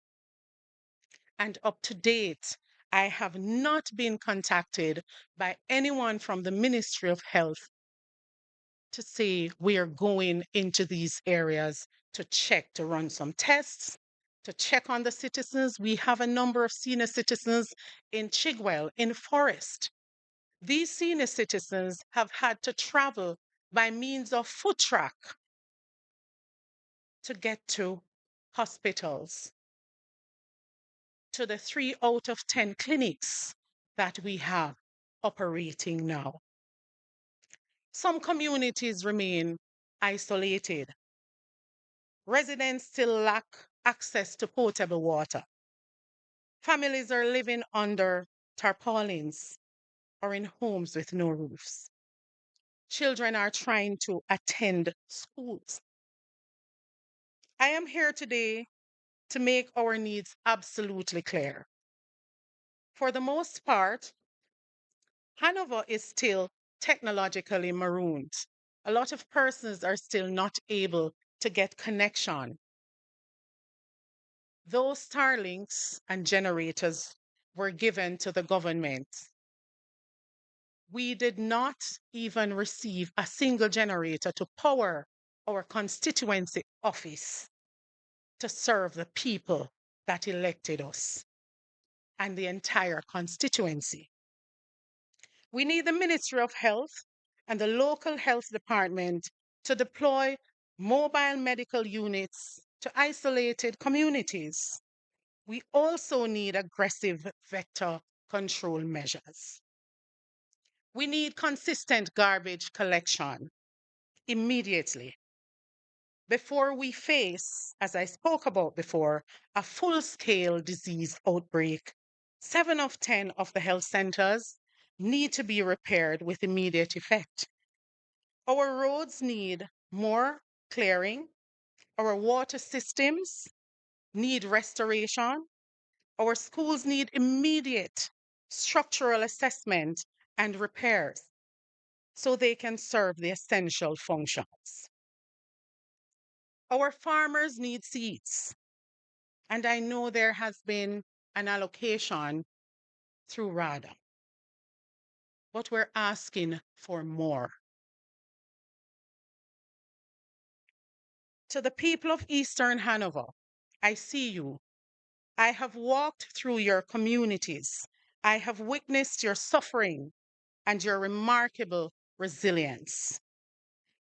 F: And up to date, I have not been contacted by anyone from the Ministry of Health to say we are going into these areas to check, to run some tests, to check on the citizens. We have a number of senior citizens in Chigwell, in Forest. These senior citizens have had to travel by means of foot track to get to hospitals, to the 3 out of 10 clinics that we have operating now. Some communities remain isolated. Residents still lack access to potable water. Families are living under tarpaulins or in homes with no roofs. Children are trying to attend schools. I am here today to make our needs absolutely clear. For the most part, Hanover is still technologically marooned. A lot of persons are still not able to get connection. Those Starlinks and generators were given to the government. We did not even receive a single generator to power our constituency office to serve the people that elected us and the entire constituency. We need the Ministry of Health and the local health department to deploy mobile medical units to isolated communities. We also need aggressive vector control measures. We need consistent garbage collection immediately before we face, as I spoke about before, a full-scale disease outbreak. 7 of 10 of the health centers need to be repaired with immediate effect. Our roads need more clearing. Our water systems need restoration. Our schools need immediate structural assessment and repairs so they can serve the essential functions. Our farmers need seeds, and I know there has been an allocation through RADA, but we're asking for more. To the people of Eastern Hanover, I see you. I have walked through your communities. I have witnessed your suffering and your remarkable resilience.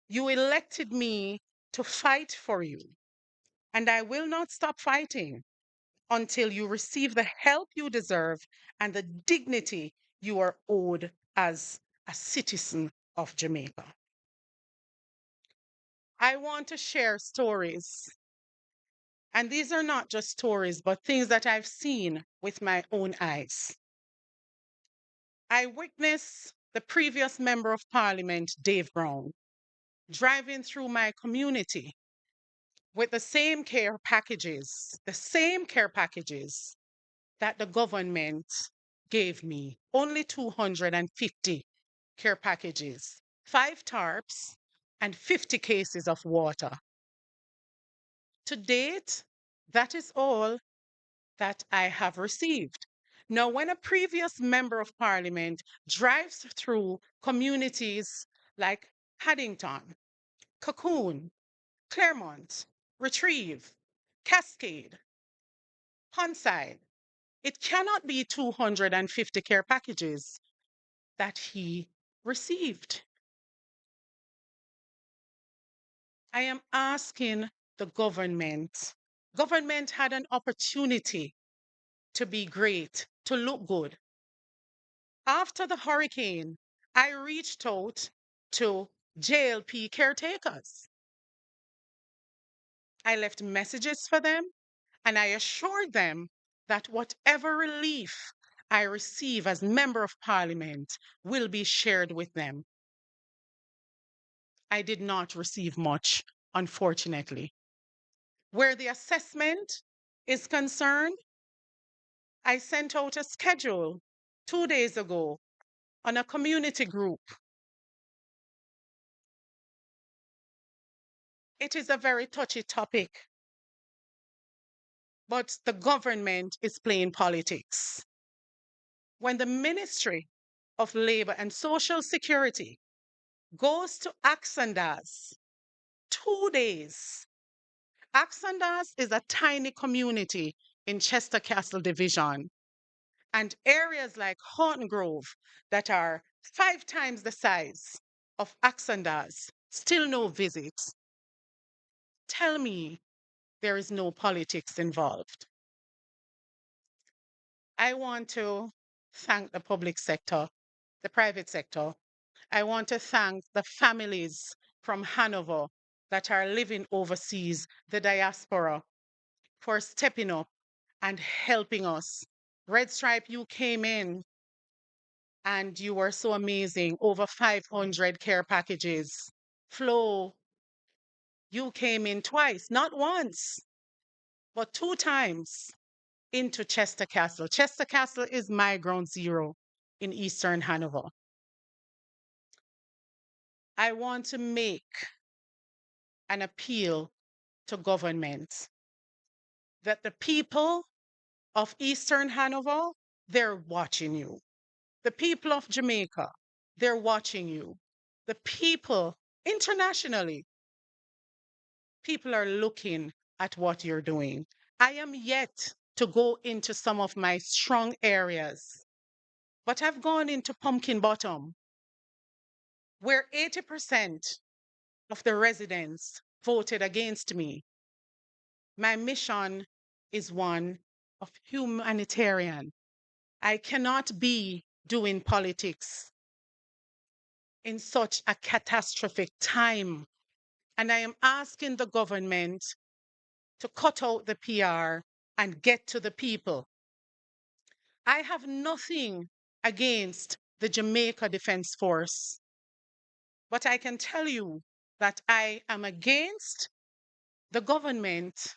F: You elected me to fight for you, and I will not stop fighting. until you receive the help you deserve and the dignity you are owed as a citizen of Jamaica. I want to share stories. And these are not just stories, but things that I've seen with my own eyes. I witnessed the previous Member of Parliament, Dave Brown, driving through my community with the same care packages that the government gave me. Only 250 care packages, 5 tarps, and 50 cases of water. To date, that is all that I have received. Now, when a previous member of parliament drives through communities like Paddington, Cocoon, Claremont, Retrieve, Cascade, Ponside, it cannot be 250 care packages that he received. I am asking the government. Government had an opportunity to be great, to look good. After the hurricane, I reached out to JLP caretakers. I left messages for them and I assured them that whatever relief I receive as Member of Parliament will be shared with them. I did not receive much, unfortunately. Where the assessment is concerned, I sent out a schedule 2 days ago on a community group. It is a very touchy topic, but the government is playing politics. When the Ministry of Labor and Social Security goes to Axandas 2 days, Axandas is a tiny community in Chester Castle Division, and areas like Horton Grove that are 5 times the size of Axandas still no visits. Tell me there is no politics involved. I want to thank the public sector, the private sector. I want to thank the families from Hanover that are living overseas, the diaspora, for stepping up and helping us. Red Stripe, you came in and you were so amazing. Over 500 care packages. Flo, you came in twice, not once, but 2 times into Chester Castle. Chester Castle is my ground zero in Eastern Hanover. I want to make an appeal to government that the people of Eastern Hanover, they're watching you. The people of Jamaica, they're watching you. The people internationally, people are looking at what you're doing. I am yet to go into some of my strong areas, but I've gone into Pumpkin Bottom, where 80% of the residents voted against me. My mission is one of humanitarian. I cannot be doing politics in such a catastrophic time. And I am asking the government to cut out the PR and get to the people. I have nothing against the Jamaica Defense Force, but I can tell you that I am against the government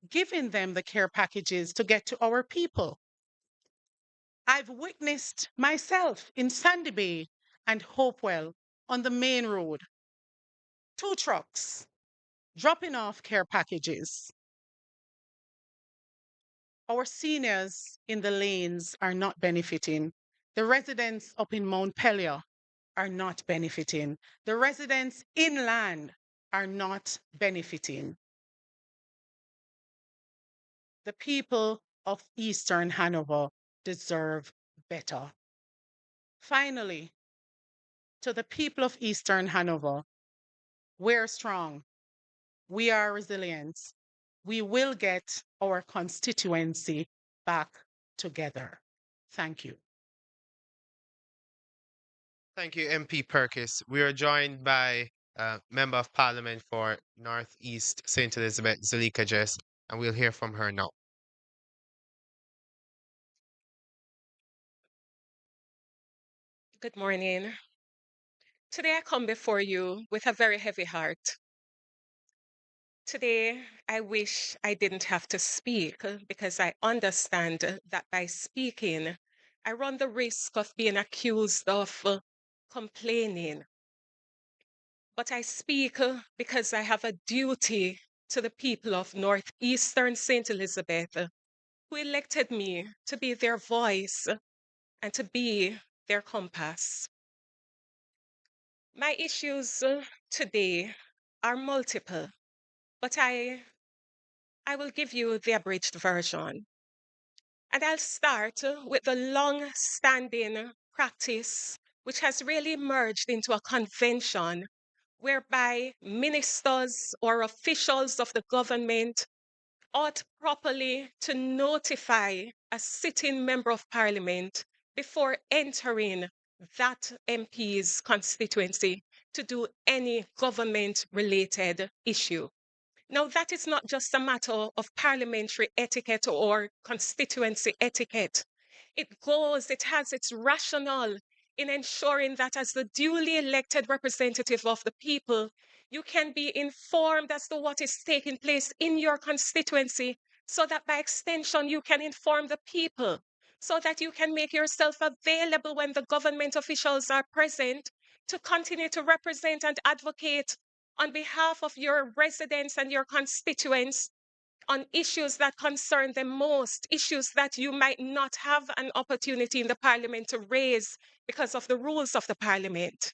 F: giving them the care packages to get to our people. I've witnessed myself in Sandy Bay and Hopewell on the main road, 2 trucks dropping off care packages. Our seniors in the lanes are not benefiting. The residents up in Mount Pelia are not benefiting. The residents inland are not benefiting. The people of Eastern Hanover deserve better. Finally, to the people of Eastern Hanover, we're strong. We are resilient. we will get our constituency back together. Thank you.
A: Thank you, MP Perkis. We are joined by Member of Parliament for Northeast St. Elizabeth, Zalika Jess, and we'll hear from her now.
G: Good morning. Today I come before you with a very heavy heart. Today I wish I didn't have to speak because I understand that by speaking, I run the risk of being accused of complaining. But I speak because I have a duty to the people of Northeastern St. Elizabeth who elected me to be their voice and to be their compass. My issues today are multiple, but I will give you the abridged version. And I'll start with the long-standing practice, which has really merged into a convention whereby ministers or officials of the government ought properly to notify a sitting member of parliament before entering that MP's constituency to do any government related issue. Now, that is not just a matter of parliamentary etiquette or constituency etiquette. It has its rationale in ensuring that as the duly elected representative of the people, you can be informed as to what is taking place in your constituency, so that by extension, you can inform the people, so that you can make yourself available when the government officials are present to continue to represent and advocate on behalf of your residents and your constituents on issues that concern them most, issues that you might not have an opportunity in the parliament to raise because of the rules of the parliament.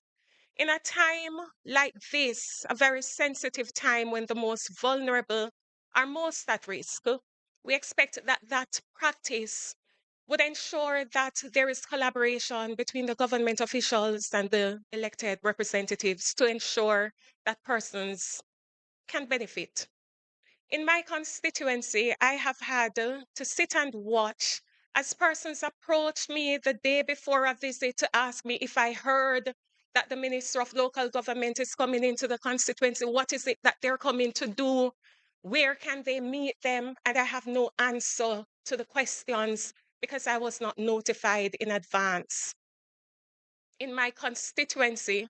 G: In a time like this, a very sensitive time when the most vulnerable are most at risk, we expect that that practice would ensure that there is collaboration between the government officials and the elected representatives to ensure that persons can benefit. In my constituency, I have had to sit and watch as persons approach me the day before a visit to ask me if I heard that the Minister of Local Government is coming into the constituency. What is it that they're coming to do? Where can they meet them? And I have no answer to the questions because I was not notified in advance. In my constituency,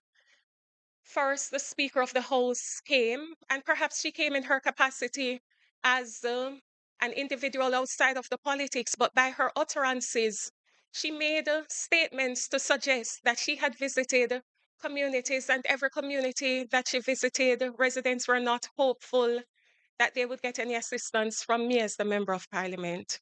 G: first, the Speaker of the House came, and perhaps she came in her capacity as an individual outside of the politics, but by her utterances, she made statements to suggest that she had visited communities, and every community that she visited, residents were not hopeful that they would get any assistance from me as the Member of Parliament.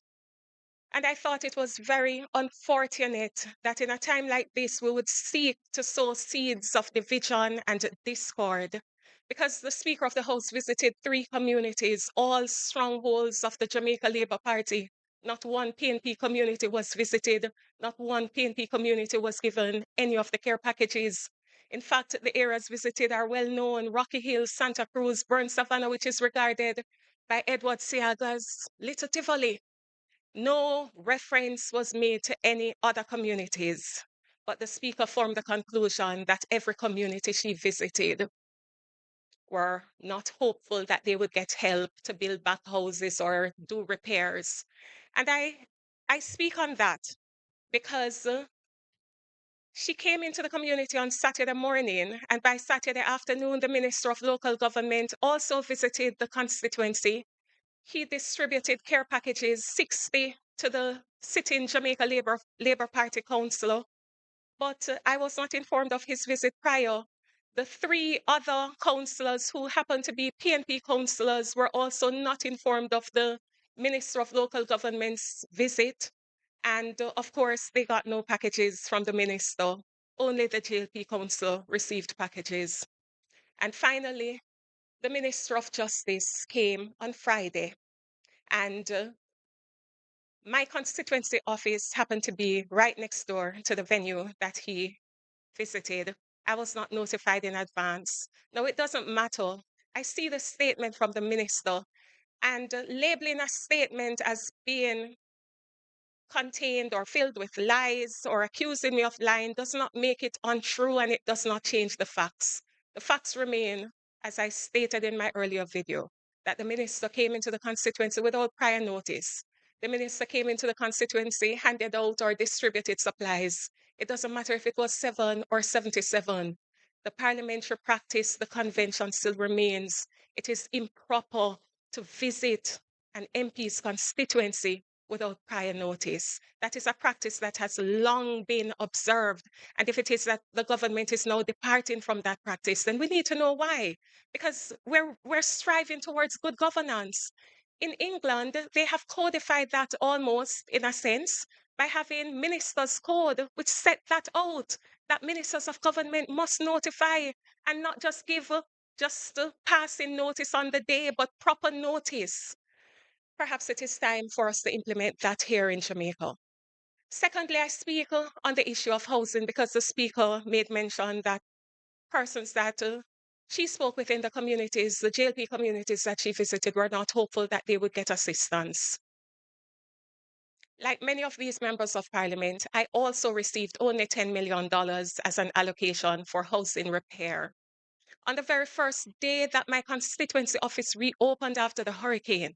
G: And I thought it was very unfortunate that in a time like this, we would seek to sow seeds of division and discord, because the Speaker of the House visited 3 communities, all strongholds of the Jamaica Labour Party. Not one PNP community was visited, not one PNP community was given any of the care packages. In fact, the areas visited are well known: Rocky Hill, Santa Cruz, Burn Savannah, which is regarded by Edward Seaga as Little Tivoli. No reference was made to any other communities, but the speaker formed the conclusion that every community she visited were not hopeful that they would get help to build back houses or do repairs. And I speak on that because she came into the community on Saturday morning, and by Saturday afternoon, the Minister of Local Government also visited the constituency. He distributed care packages, 60 to the sitting Jamaica Labour Party councillor, but I was not informed of his visit prior. The 3 other councillors who happened to be PNP councillors were also not informed of the Minister of Local Government's visit. And of course, they got no packages from the minister. Only the JLP council received packages. And finally, the Minister of Justice came on Friday, and my constituency office happened to be right next door to the venue that he visited. I was not notified in advance. Now, it doesn't matter. I see the statement from the minister, And labeling a statement as being contained or filled with lies or accusing me of lying does not make it untrue, and it does not change the facts. The facts remain, as I stated in my earlier video, that the minister came into the constituency without prior notice. The minister came into the constituency, handed out or distributed supplies. It doesn't matter if it was 7 or 77. The parliamentary practice, the convention still remains. It is improper to visit an MP's constituency without prior notice. That is a practice that has long been observed. And if it is that the government is now departing from that practice, then we need to know why. Because we're striving towards good governance. In England, they have codified that almost in a sense by having ministers' code, which set that out, that ministers of government must notify and not just give just passing notice on the day, but proper notice. Perhaps it is time for us to implement that here in Jamaica. Secondly, I speak on the issue of housing because the speaker made mention that persons that she spoke with in the communities, the JLP communities that she visited, were not hopeful that they would get assistance. Like many of these members of parliament, I also received only $10 million as an allocation for housing repair. On the very first day that my constituency office reopened after the hurricane,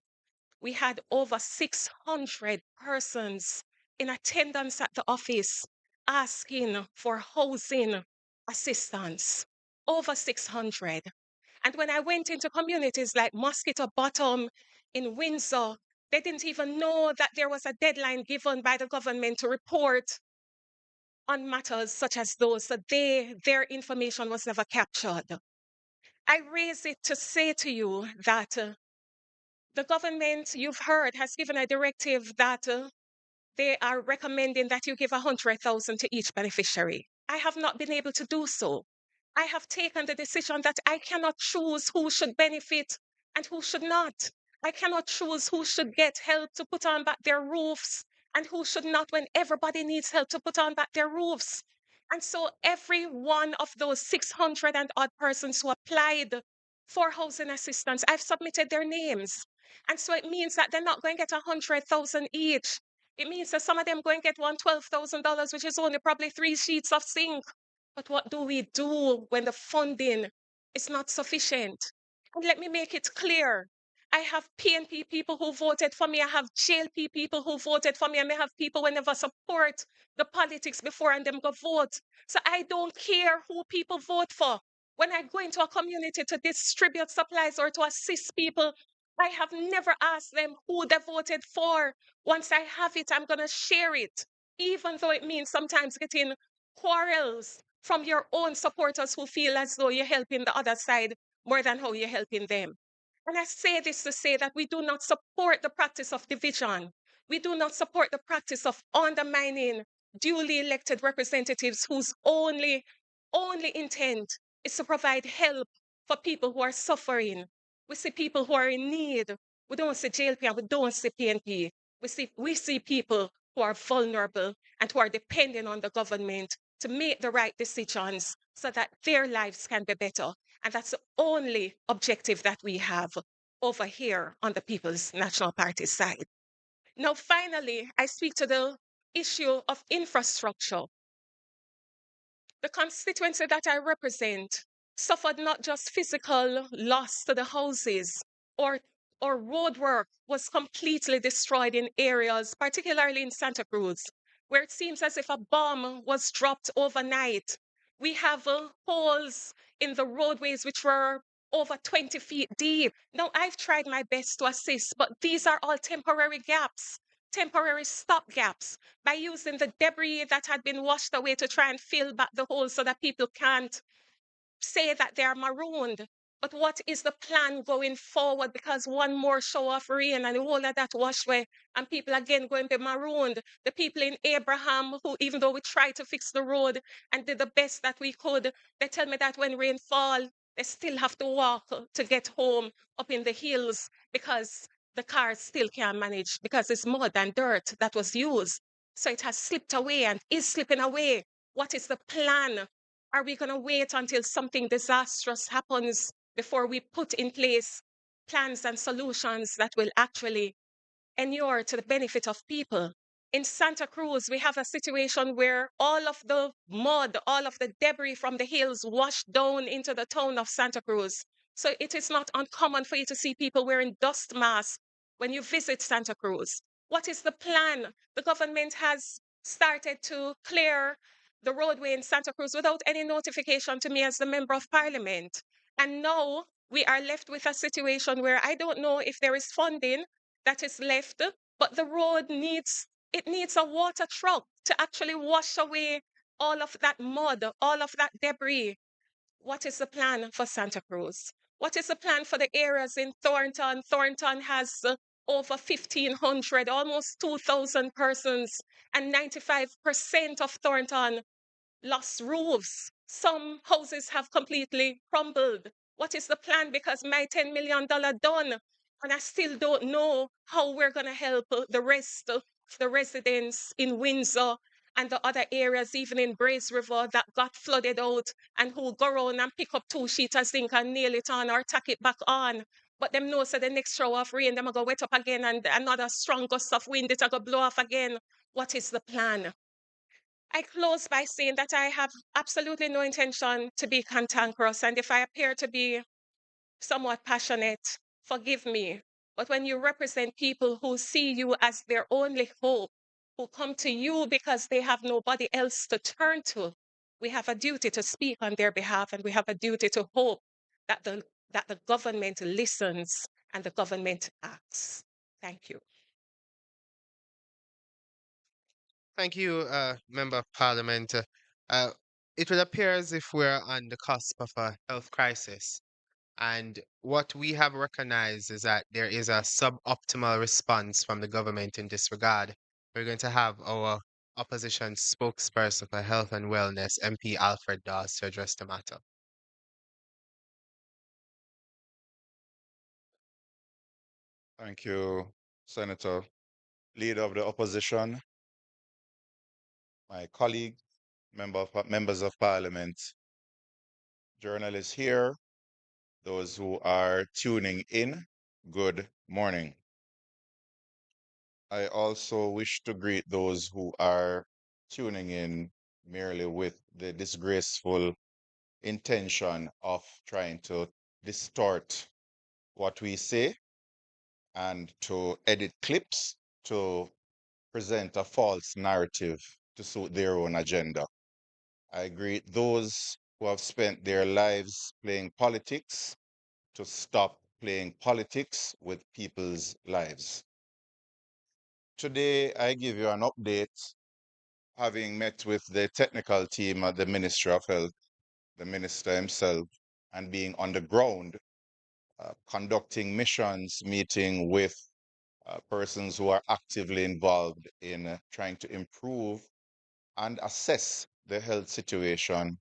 G: we had over 600 persons in attendance at the office asking for housing assistance. Over 600. And when I went into communities like Mosquito Bottom in Windsor, they didn't even know that there was a deadline given by the government to report on matters such as those. So their information was never captured. I raise it to say to you that the government, you've heard, has given a directive that they are recommending that you give 100,000 to each beneficiary. I have not been able to do so. I have taken the decision that I cannot choose who should benefit and who should not. I cannot choose who should get help to put on back their roofs and who should not when everybody needs help to put on back their roofs. And so every one of those 600 and odd persons who applied for housing assistance, I've submitted their names. And so it means that they're not going to get 100,000 each. It means that some of them going to get $12,000, which is only probably 3 sheets of zinc. But what do we do when the funding is not sufficient? And let me make it clear. I have PNP people who voted for me. I have JLP people who voted for me. I may have people who never support the politics before and them go vote. So I don't care who people vote for. When I go into a community to distribute supplies or to assist people, I have never asked them who they voted for. Once I have it, I'm going to share it, even though it means sometimes getting quarrels from your own supporters who feel as though you're helping the other side more than how you're helping them. And I say this to say that we do not support the practice of division. We do not support the practice of undermining duly elected representatives whose only intent is to provide help for people who are suffering. We see people who are in need. We don't see JLP and we don't see PNP. We see people who are vulnerable and who are depending on the government to make the right decisions so that their lives can be better. And that's the only objective that we have over here on the People's National Party side. Now, finally, I speak to the issue of infrastructure. The constituency that I represent suffered not just physical loss to the houses or roadwork was completely destroyed in areas, particularly in Santa Cruz, where it seems as if a bomb was dropped overnight. We have holes in the roadways which were over 20 feet deep. Now, I've tried my best to assist, but these are all temporary gaps, temporary stop gaps, by using the debris that had been washed away to try and fill back the holes so that people can't say that they are marooned. But what is the plan going forward? Because one more show of rain and all of that wash away, and people again going to be marooned. The people in Abraham, who even though we tried to fix the road and did the best that we could, they tell me that when rain fall, they still have to walk to get home up in the hills because the cars still can't manage because it's mud and dirt that was used. So it has slipped away and is slipping away. What is the plan? Are we going to wait until something disastrous happens before we put in place plans and solutions that will actually inure to the benefit of people. In Santa Cruz, we have a situation where all of the mud, all of the debris from the hills washed down into the town of Santa Cruz. So it is not uncommon for you to see people wearing dust masks when you visit Santa Cruz. What is the plan? The government has started to clear the roadway in Santa Cruz without any notification to me as the member of parliament. And now we are left with a situation where I don't know if there is funding that is left, but the road needs a water truck to actually wash away all of that mud, all of that debris. What is the plan for Santa Cruz? What is the plan for the areas in Thornton? Thornton has over 1,500, almost 2,000 persons, and 95% of Thornton lost roofs. Some houses have completely crumbled. What is the plan? Because my $10 million done, and I still don't know how we're going to help the rest of the residents in Windsor and the other areas, even in Grace River, that got flooded out and who go around and pick up 2 sheets of zinc and nail it on or tack it back on. But them know so the next shower of rain, them are going to wet up again and another strong gust of wind, it are going to blow off again. What is the plan? I close by saying that I have absolutely no intention to be cantankerous, and if I appear to be somewhat passionate, forgive me. But when you represent people who see you as their only hope, who come to you because they have nobody else to turn to, we have a duty to speak on their behalf, and we have a duty to hope that the government listens and the government acts. Thank you.
A: Thank you, Member of Parliament. Uh, it will appear as if we're on the cusp of a health crisis. And what we have recognized is that there is a suboptimal response from the government in this regard. We're going to have our opposition spokesperson for health and wellness, MP Alfred Dawes, to address the matter.
H: Thank you, Senator. Leader of the opposition, my colleague, members of parliament, journalists here, those who are tuning in, good morning. I also wish to greet those who are tuning in merely with the disgraceful intention of trying to distort what we say and to edit clips to present a false narrative to suit their own agenda. I greet those who have spent their lives playing politics to stop playing politics with people's lives. Today, I give you an update, having met with the technical team at the Ministry of Health, the minister himself, and being on the ground, conducting missions, meeting with persons who are actively involved in trying to improve and assess the health situation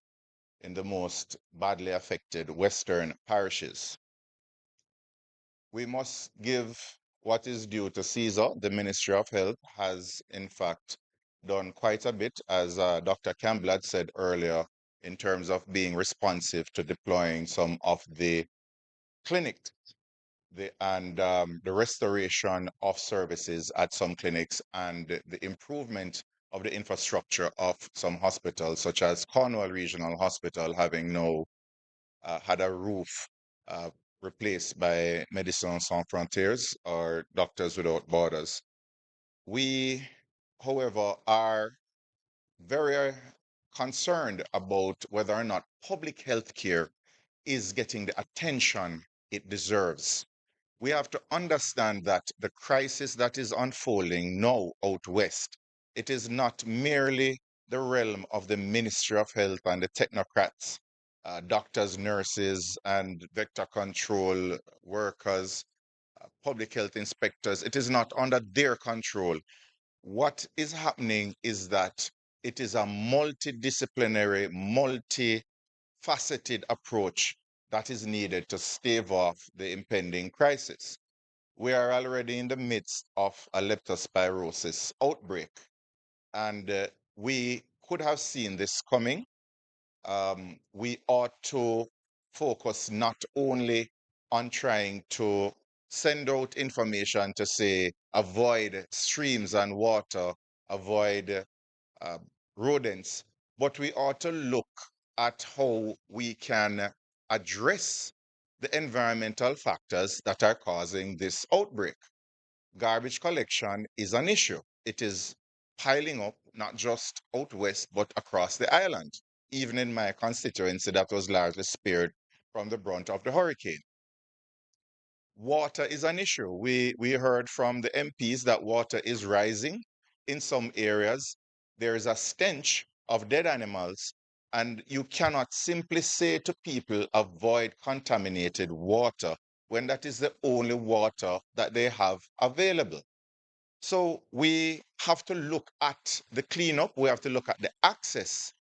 H: in the most badly affected Western parishes. We must give what is due to Caesar. The Ministry of Health has, in fact, done quite a bit, as Dr. Campbell had said earlier, in terms of being responsive to deploying some of the clinics and the restoration of services at some clinics and the improvement of the infrastructure of some hospitals, such as Cornwall Regional Hospital, having now had a roof replaced by Médecins Sans Frontières or Doctors Without Borders. We, however, are very concerned about whether or not public health care is getting the attention it deserves. We have to understand that the crisis that is unfolding now out west, it is not merely the realm of the Ministry of Health and the technocrats, doctors, nurses, and vector control workers, public health inspectors. It is not under their control. What is happening is that it is a multidisciplinary, multifaceted approach that is needed to stave off the impending crisis. We are already in the midst of a leptospirosis outbreak, and we could have seen this coming. We ought to focus not only on trying to send out information to say avoid streams and water, avoid uh, rodents, but we ought to look at how we can address the environmental factors that are causing this outbreak. Garbage collection is an issue. It is piling up not just out west, but across the island. Even in my constituency, that was largely spared from the brunt of the hurricane. Water is an issue. We heard from the MPs that water is rising in some areas. There is a stench of dead animals, and you cannot simply say to people avoid contaminated water when that is the only water that they have available. So we have to look at the cleanup, we have to look at the access,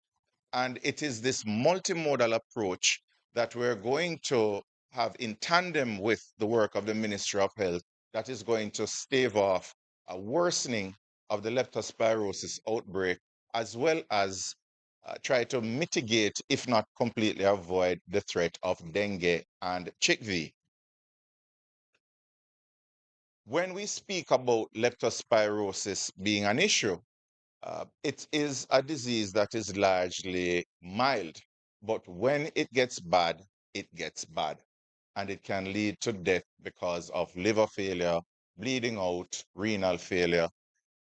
H: and it is this multimodal approach that we're going to have in tandem with the work of the Ministry of Health that is going to stave off a worsening of the leptospirosis outbreak, as well as try to mitigate, if not completely avoid, the threat of dengue and chickpea. When we speak about leptospirosis being an issue, it is a disease that is largely mild, but when it gets bad, it gets bad. And it can lead to death because of liver failure, bleeding out, renal failure.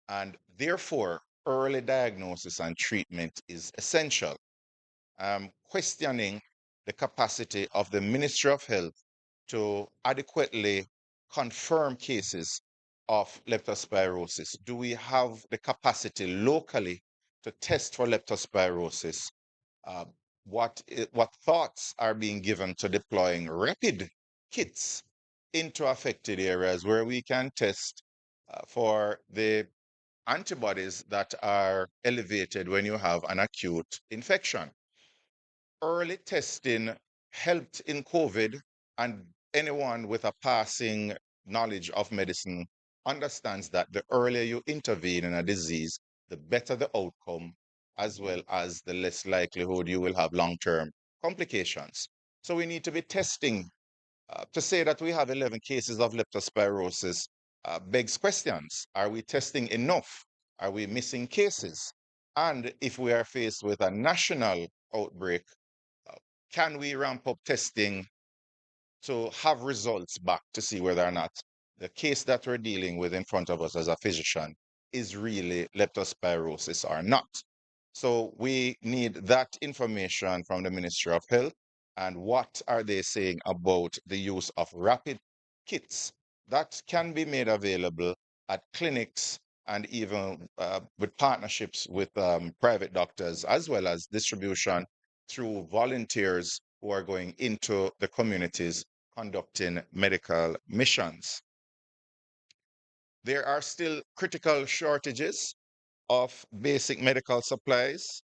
H: And therefore, early diagnosis and treatment is essential. Questioning the capacity of the Ministry of Health to adequately confirm cases of leptospirosis? Do we have the capacity locally to test for leptospirosis? Uh, what thoughts are being given to deploying rapid kits into affected areas where we can test for the antibodies that are elevated when you have an acute infection? Early testing helped in COVID, and anyone with a passing knowledge of medicine understands that the earlier you intervene in a disease, the better the outcome, as well as the less likelihood you will have long-term complications. So we need to be testing. To say that we have 11 cases of leptospirosis begs questions. Are we testing enough? Are we missing cases? And if we are faced with a national outbreak, uh, can we ramp up testing to have results back to see whether or not the case that we're dealing with in front of us as a physician is really leptospirosis or not? So we need that information from the Ministry of Health. And what are they saying about the use of rapid kits that can be made available at clinics and even with partnerships with private doctors, as well as distribution through volunteers who are going into the communities conducting medical missions. There are still critical shortages of basic medical supplies,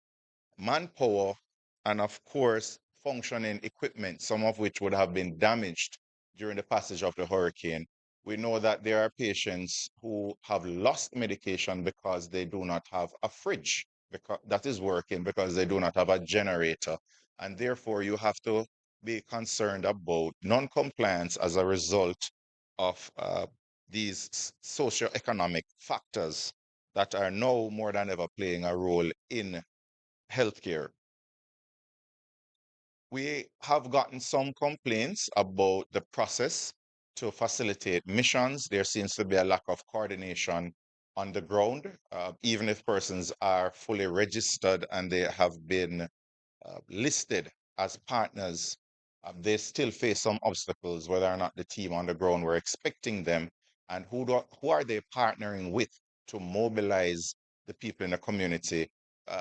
H: manpower, and of course, functioning equipment, some of which would have been damaged during the passage of the hurricane. We know that there are patients who have lost medication because they do not have a fridge that is working, because they do not have a generator. And therefore, you have to be concerned about non-compliance as a result of these socioeconomic factors that are now more than ever playing a role in healthcare. We have gotten some complaints about the process to facilitate missions. There seems to be a lack of coordination on the ground, even if persons are fully registered and they have been listed as partners. They still face some obstacles, whether or not the team on the ground were expecting them, and who are they partnering with to mobilize the people in the community.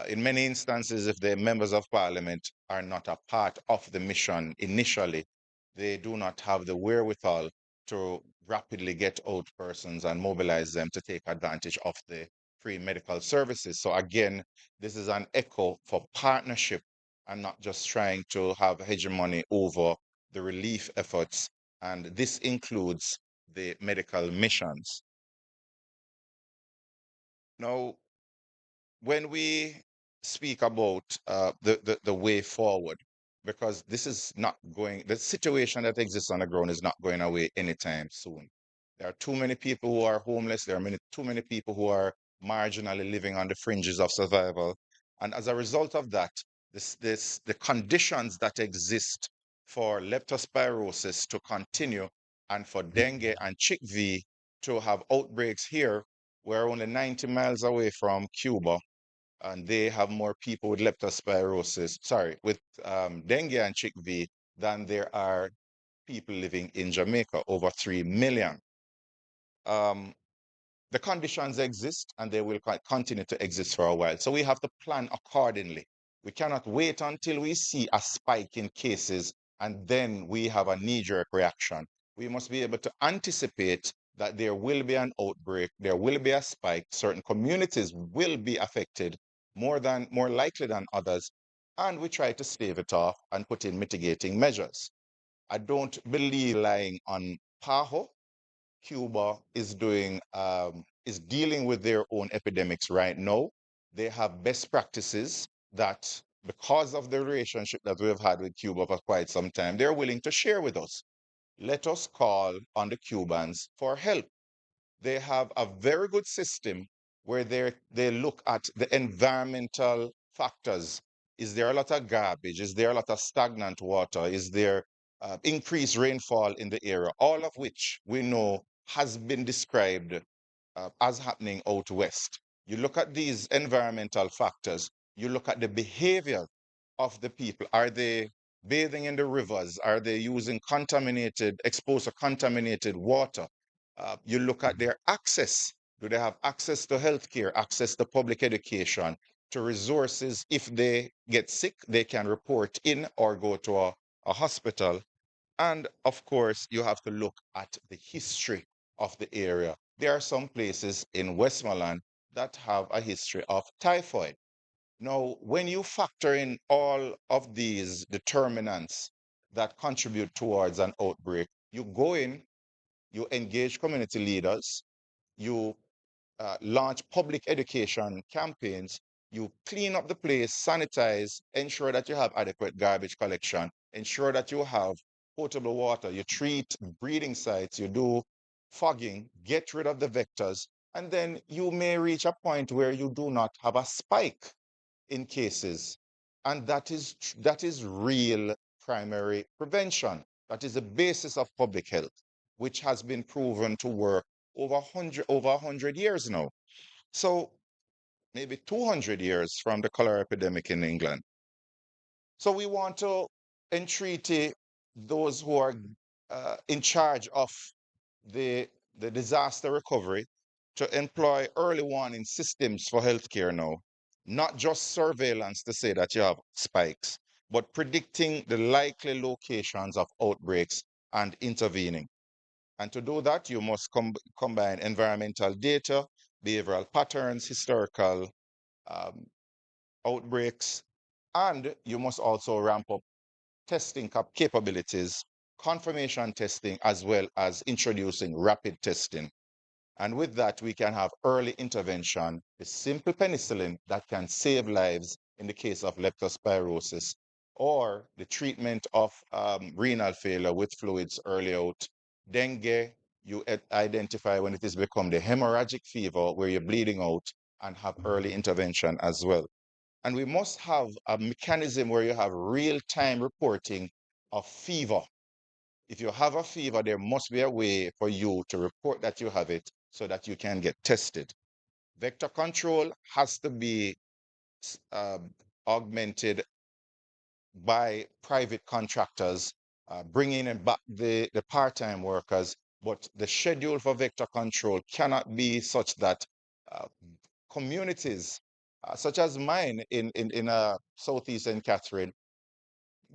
H: In many instances, if the members of parliament are not a part of the mission initially, they do not have the wherewithal to rapidly get out persons and mobilize them to take advantage of the free medical services. So again, this is an echo for partnership and not just trying to have hegemony over the relief efforts. And this includes the medical missions. Now, when we speak about the way forward, because this is not going, the situation that exists on the ground is not going away anytime soon. There are too many people who are homeless. There are too many people who are marginally living on the fringes of survival. And as a result of that, the conditions that exist for leptospirosis to continue and for dengue and chickpea to have outbreaks here, we're only 90 miles away from Cuba, and they have more people with leptospirosis, sorry, with dengue and chickpea than there are people living in Jamaica, over 3 million. Um, the conditions exist and they will continue to exist for a while. So we have to plan accordingly. We cannot wait until we see a spike in cases and then we have a knee-jerk reaction. We must be able to anticipate that there will be an outbreak, there will be a spike, certain communities will be affected more likely than others, and we try to stave it off and put in mitigating measures. I don't believe relying on PAHO. Cuba is dealing with their own epidemics right now. They have best practices that, because of the relationship that we have had with Cuba for quite some time, they're willing to share with us. Let us call on the Cubans for help. They have a very good system where they look at the environmental factors. Is there a lot of garbage? Is there a lot of stagnant water? Is there increased rainfall in the area? All of which we know has been described as happening out west. You look at these environmental factors, you look at the behavior of the people. Are they bathing in the rivers? Are they using exposed to contaminated water? You look at their access. Do they have access to healthcare, access to public education, to resources? If they get sick, they can report in or go to a hospital. And of course, you have to look at the history of the area. There are some places in Westmoreland that have a history of typhoid. Now, when you factor in all of these determinants that contribute towards an outbreak, you go in, you engage community leaders, you launch public education campaigns, you clean up the place, sanitize, ensure that you have adequate garbage collection, ensure that you have potable water, you treat breeding sites, you do fogging, get rid of the vectors, and then you may reach a point where you do not have a spike in cases. And that is real primary prevention. That is the basis of public health, which has been proven to work over 100 years now. So maybe 200 years from the cholera epidemic in England. So we want to entreat those who are in charge of the, the disaster recovery to employ early warning systems for healthcare now, not just surveillance to say that you have spikes, but predicting the likely locations of outbreaks and intervening. And to do that, you must combine environmental data, behavioral patterns, historical um, outbreaks, and you must also ramp up testing capabilities, confirmation testing, as well as introducing rapid testing. And with that, we can have early intervention, the simple penicillin that can save lives in the case of leptospirosis, or the treatment of renal failure with fluids early out. Dengue, you identify when it has become the hemorrhagic fever where you're bleeding out and have early intervention as well. And we must have a mechanism where you have real-time reporting of fever. If you have a fever, there must be a way for you to report that you have it so that you can get tested. Vector control has to be augmented by private contractors, bringing in back the part-time workers, but the schedule for vector control cannot be such that communities, such as mine in Southeast St. Catherine,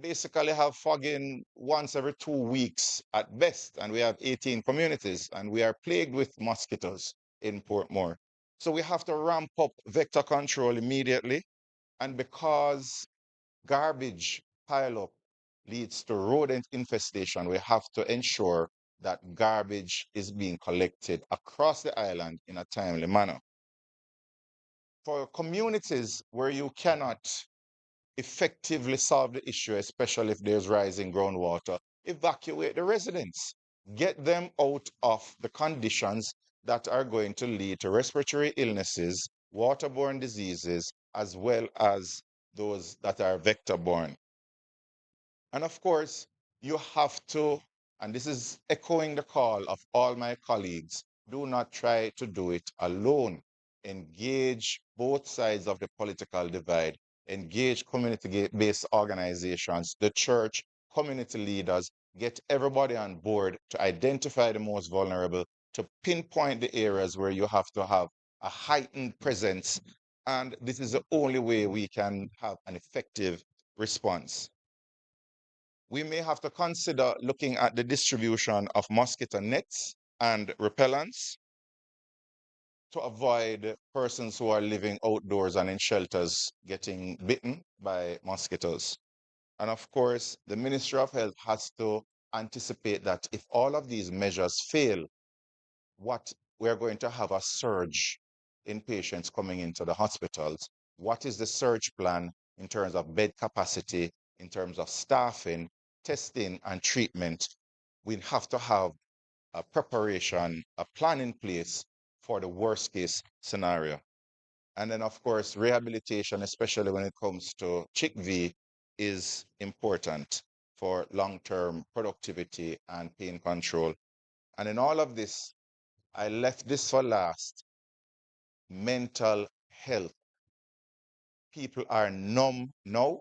H: basically have fogging once every 2 weeks at best, and we have 18 communities, and we are plagued with mosquitoes in Portmore. So we have to ramp up vector control immediately, and because garbage pileup leads to rodent infestation, we have to ensure that garbage is being collected across the island in a timely manner. For communities where you cannot effectively solve the issue, especially if there's rising groundwater, evacuate the residents. Get them out of the conditions that are going to lead to respiratory illnesses, waterborne diseases, as well as those that are vector-borne. And of course, you have to, and this is echoing the call of all my colleagues, do not try to do it alone. Engage both sides of the political divide, engage community-based organizations, the church, community leaders, get everybody on board to identify the most vulnerable, to pinpoint the areas where you have to have a heightened presence. And this is the only way we can have an effective response. We may have to consider looking at the distribution of mosquito nets and repellents to avoid persons who are living outdoors and in shelters getting bitten by mosquitoes. And of course, the Ministry of Health has to anticipate that if all of these measures fail, we're going to have a surge in patients coming into the hospitals. What is the surge plan in terms of bed capacity, in terms of staffing, testing, and treatment? We have to have a preparation, a plan in place for the worst case scenario. And then, of course, rehabilitation, especially when it comes to CHIKV, is important for long-term productivity and pain control. And in all of this, I left this for last. Mental health. People are numb now.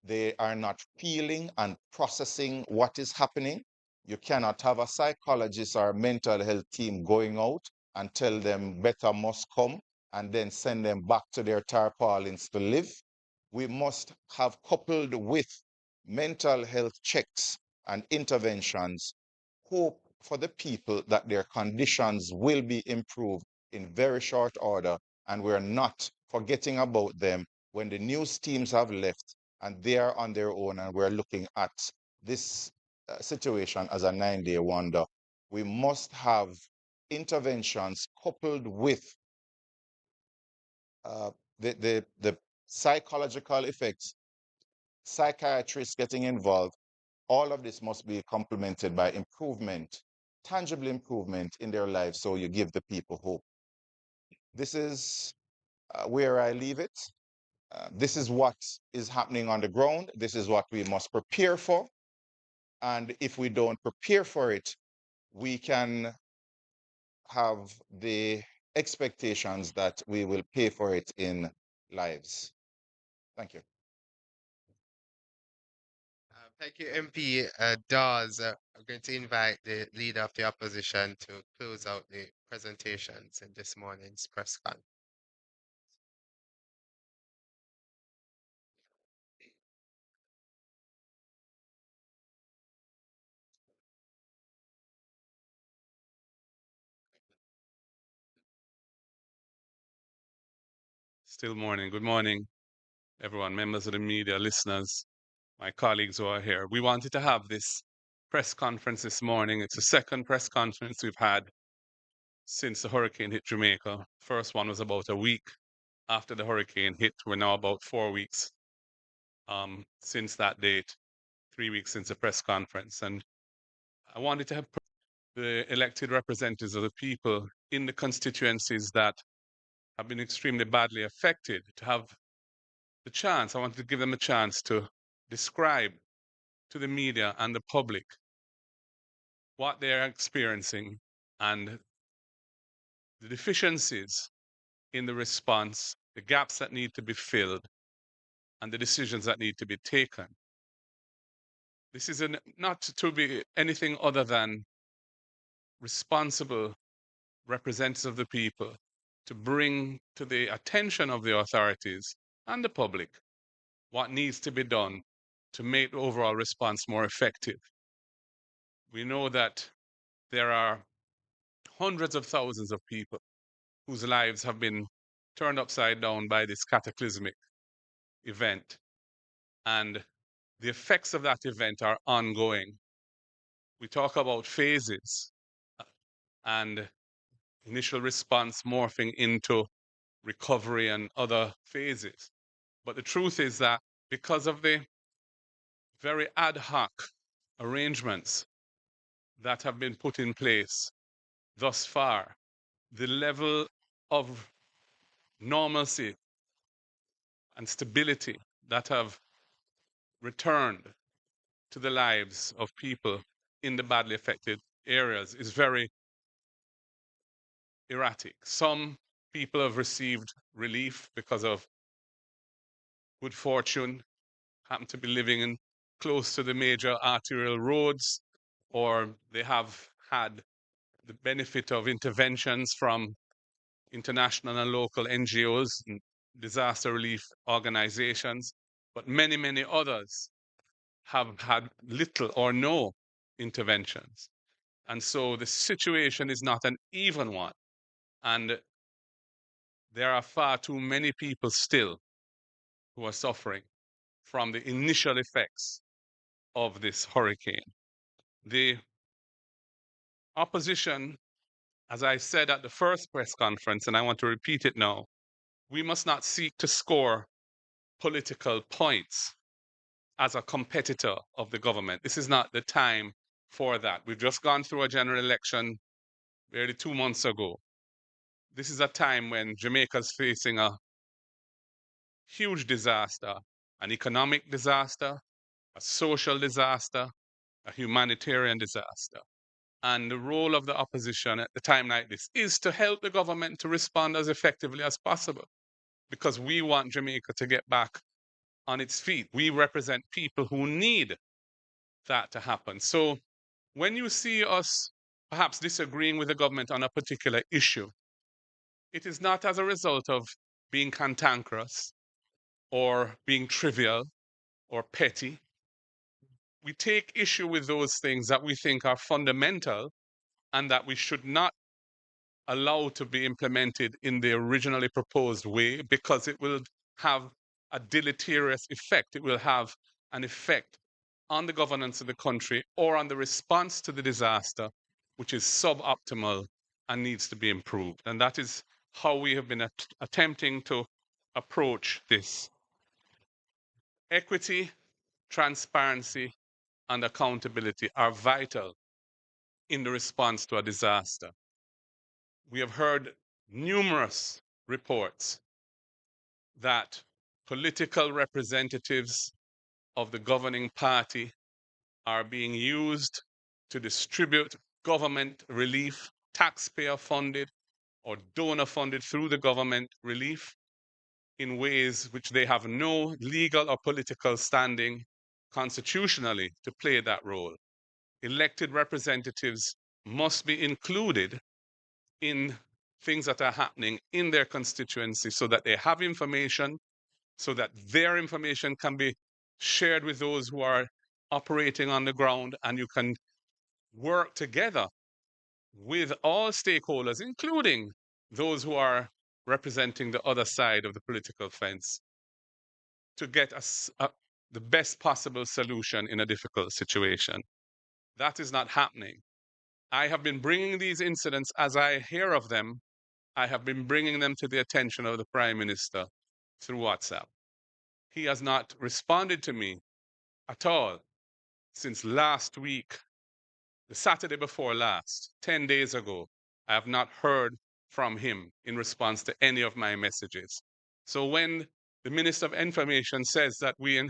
H: They are not feeling and processing what is happening. You cannot have a psychologist or a mental health team going out and tell them better must come and then send them back to their tarpaulins to live. We must have coupled with mental health checks and interventions hope for the people that their conditions will be improved in very short order, and we're not forgetting about them when the news teams have left and they are on their own, and we're looking at this situation as a 9-day wonder. We must have interventions coupled with the psychological effects, psychiatrists getting involved. All of this must be complemented by improvement, tangible improvement in their lives, so you give the people hope. This is where I leave it. This is what is happening on the ground. This is what we must prepare for. And if we don't prepare for it, we can have the expectations that we will pay for it in lives. Thank you.
A: Thank you, MP Dawes. I'm going to invite the leader of the opposition to close out the presentations in this morning's press con.
I: Still morning. Good morning, everyone, members of the media, listeners, my colleagues who are here. We wanted to have this press conference this morning. It's the second press conference we've had since the hurricane hit Jamaica. First one was about a week after the hurricane hit. We're now about 4 weeks since that date, 3 weeks since the press conference. And I wanted to have the elected representatives of the people in the constituencies that have been extremely badly affected to have the chance, I wanted to give them a chance to describe to the media and the public what they're experiencing and the deficiencies in the response, the gaps that need to be filled, and the decisions that need to be taken. This is not to be anything other than responsible representatives of the people to bring to the attention of the authorities and the public what needs to be done to make the overall response more effective. We know that there are hundreds of thousands of people whose lives have been turned upside down by this cataclysmic event. And the effects of that event are ongoing. We talk about phases and initial response morphing into recovery and other phases. But the truth is that because of the very ad hoc arrangements that have been put in place thus far, the level of normalcy and stability that have returned to the lives of people in the badly affected areas is very erratic. Some people have received relief because of good fortune, happen to be living in close to the major arterial roads, or they have had the benefit of interventions from international and local NGOs and disaster relief organizations. But many, many others have had little or no interventions. And so the situation is not an even one. And there are far too many people still who are suffering from the initial effects of this hurricane. The opposition, as I said at the first press conference, and I want to repeat it now, we must not seek to score political points as a competitor of the government. This is not the time for that. We've just gone through a general election barely 2 months ago. This is a time when Jamaica is facing a huge disaster, an economic disaster, a social disaster, a humanitarian disaster. And the role of the opposition at a time like this is to help the government to respond as effectively as possible, because we want Jamaica to get back on its feet. We represent people who need that to happen. So when you see us perhaps disagreeing with the government on a particular issue, it is not as a result of being cantankerous or being trivial or petty. We take issue with those things that we think are fundamental and that we should not allow to be implemented in the originally proposed way, because it will have a deleterious effect. It will have an effect on the governance of the country or on the response to the disaster, which is suboptimal and needs to be improved. And that is how we have been attempting to approach this. Equity, transparency, and accountability are vital in the response to a disaster. We have heard numerous reports that political representatives of the governing party are being used to distribute government relief, taxpayer funded or donor funded through the government relief in ways which they have no legal or political standing constitutionally to play that role. Elected representatives must be included in things that are happening in their constituency so that they have information, so that their information can be shared with those who are operating on the ground, and you can work together with all stakeholders, including those who are representing the other side of the political fence, to get the best possible solution in a difficult situation. That is not happening. I have been bringing these incidents as I hear of them. I have been bringing them to the attention of the Prime Minister through WhatsApp. He has not responded to me at all since last week, the Saturday before last, 10 days ago. I have not heard from him in response to any of my messages. So when the Minister of Information says that we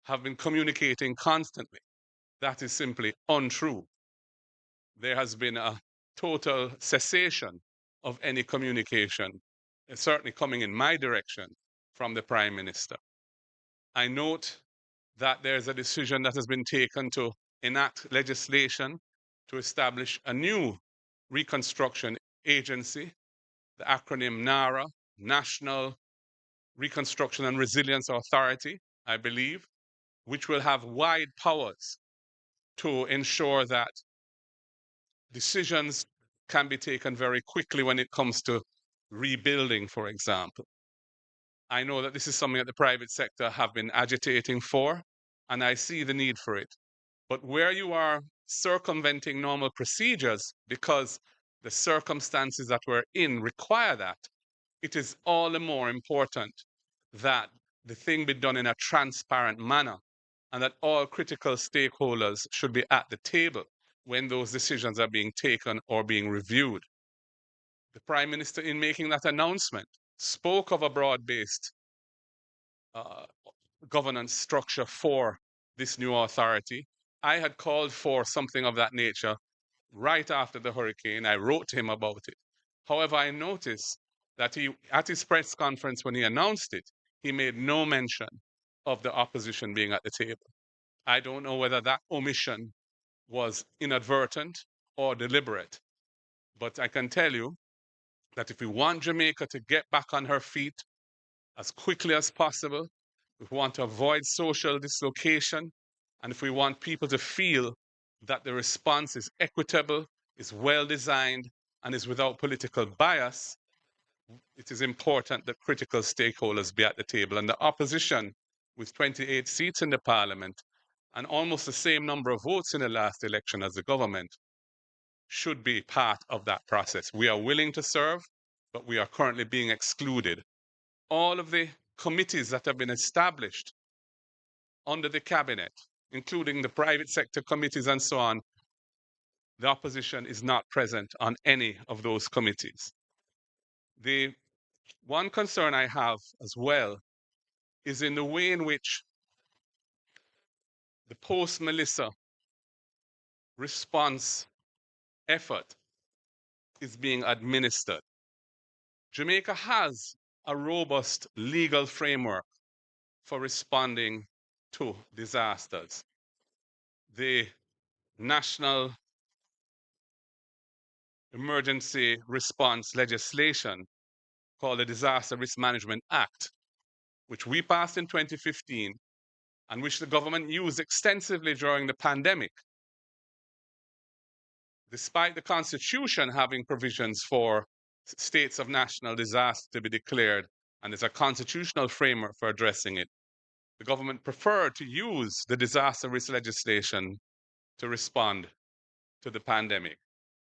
I: have been communicating constantly, that is simply untrue. There has been a total cessation of any communication, certainly coming in my direction from the Prime Minister. I note that there's a decision that has been taken to enact legislation to establish a new reconstruction agency, the acronym NARA, National Reconstruction and Resilience Authority, I believe, which will have wide powers to ensure that decisions can be taken very quickly when it comes to rebuilding, for example. I know that this is something that the private sector have been agitating for, and I see the need for it. But where you are circumventing normal procedures because the circumstances that we're in require that, it is all the more important that the thing be done in a transparent manner, and that all critical stakeholders should be at the table when those decisions are being taken or being reviewed. The Prime Minister, in making that announcement, spoke of a broad-based uh, governance structure for this new authority. I had called for something of that nature right after the hurricane. I wrote to him about it. However, I noticed that he, at his press conference when he announced it, he made no mention of the opposition being at the table. I don't know whether that omission was inadvertent or deliberate, but I can tell you that if we want Jamaica to get back on her feet as quickly as possible, if we want to avoid social dislocation, and if we want people to feel that the response is equitable, is well designed, and is without political bias, it is important that critical stakeholders be at the table. And the opposition, with 28 seats in the parliament and almost the same number of votes in the last election as the government, should be part of that process. We are willing to serve, but we are currently being excluded. All of the committees that have been established under the cabinet, including the private sector committees and so on, the opposition is not present on any of those committees. The one concern I have as well is in the way in which the post-Melissa response effort is being administered. Jamaica has a robust legal framework for responding to disasters. The National Emergency Response legislation called the Disaster Risk Management Act, which we passed in 2015 and which the government used extensively during the pandemic. Despite the Constitution having provisions for states of national disaster to be declared, and there's a constitutional framework for addressing it, the government preferred to use the disaster risk legislation to respond to the pandemic.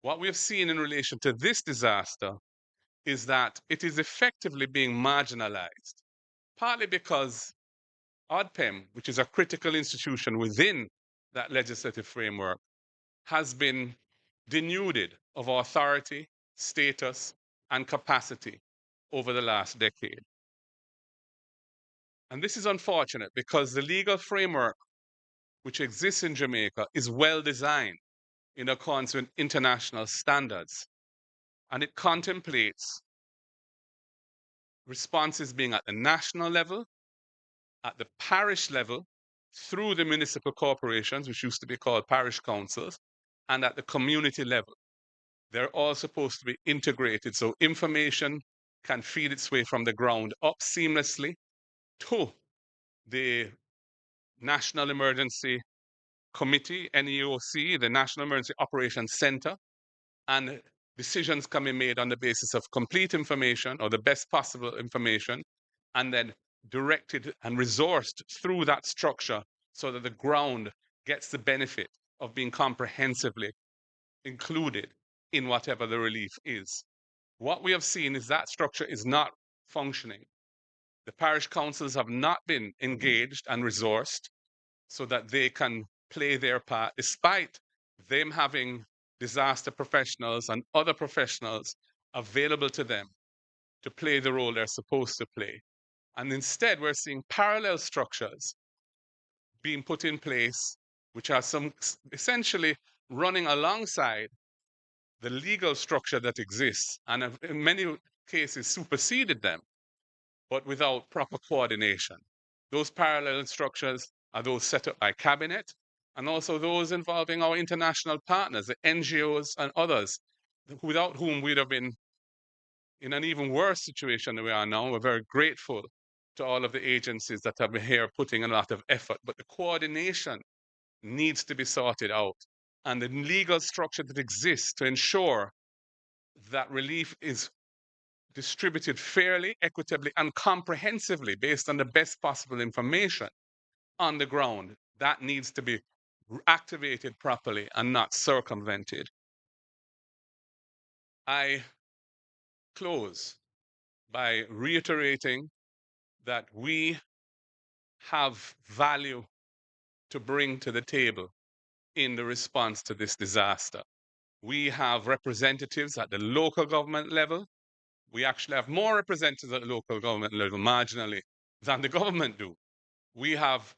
I: What we have seen in relation to this disaster is that it is effectively being marginalized, partly because ODPEM, which is a critical institution within that legislative framework, has been denuded of authority, status, and capacity over the last decade. And this is unfortunate because the legal framework which exists in Jamaica is well designed in accordance with international standards. And it contemplates responses being at the national level, at the parish level, through the municipal corporations, which used to be called parish councils, and at the community level. They're all supposed to be integrated so information can feed its way from the ground up seamlessly to the National Emergency Committee, NEOC, the National Emergency Operations Center, and decisions can be made on the basis of complete information or the best possible information, and then directed and resourced through that structure so that the ground gets the benefit of being comprehensively included in whatever the relief is. What we have seen is that structure is not functioning. The parish councils have not been engaged and resourced so that they can play their part, despite them having disaster professionals and other professionals available to them to play the role they're supposed to play. And instead, we're seeing parallel structures being put in place, which are some essentially running alongside the legal structure that exists, and have in many cases superseded them, but without proper coordination. Those parallel structures are those set up by cabinet, and also those involving our international partners, the NGOs and others, without whom we'd have been in an even worse situation than we are now. We're very grateful to all of the agencies that have been here putting a lot of effort, but the coordination needs to be sorted out. And the legal structure that exists to ensure that relief is distributed fairly, equitably, and comprehensively based on the best possible information on the ground, that needs to be activated properly and not circumvented. I close by reiterating that we have value to bring to the table in the response to this disaster. We have representatives at the local government level. We actually have more representatives at the local government level marginally than the government do. We have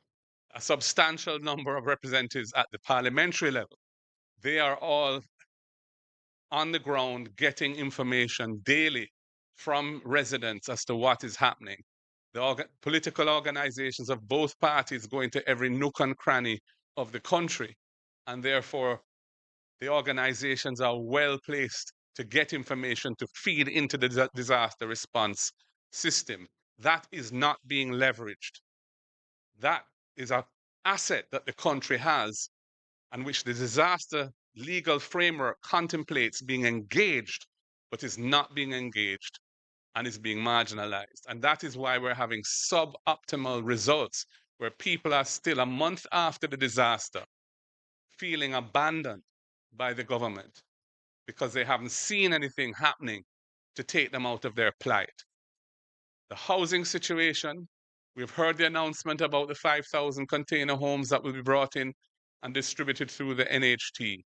I: a substantial number of representatives at the parliamentary level. They are all on the ground getting information daily from residents as to what is happening. The political organizations of both parties go into every nook and cranny of the country, and therefore the organizations are well placed to get information to feed into the disaster response system. That is not being leveraged. That is an asset that the country has, and which the disaster legal framework contemplates being engaged, but is not being engaged and is being marginalized. And that is why we're having suboptimal results, where people are still a month after the disaster feeling abandoned by the government because they haven't seen anything happening to take them out of their plight. The housing situation, we've heard the announcement about the 5,000 container homes that will be brought in and distributed through the NHT.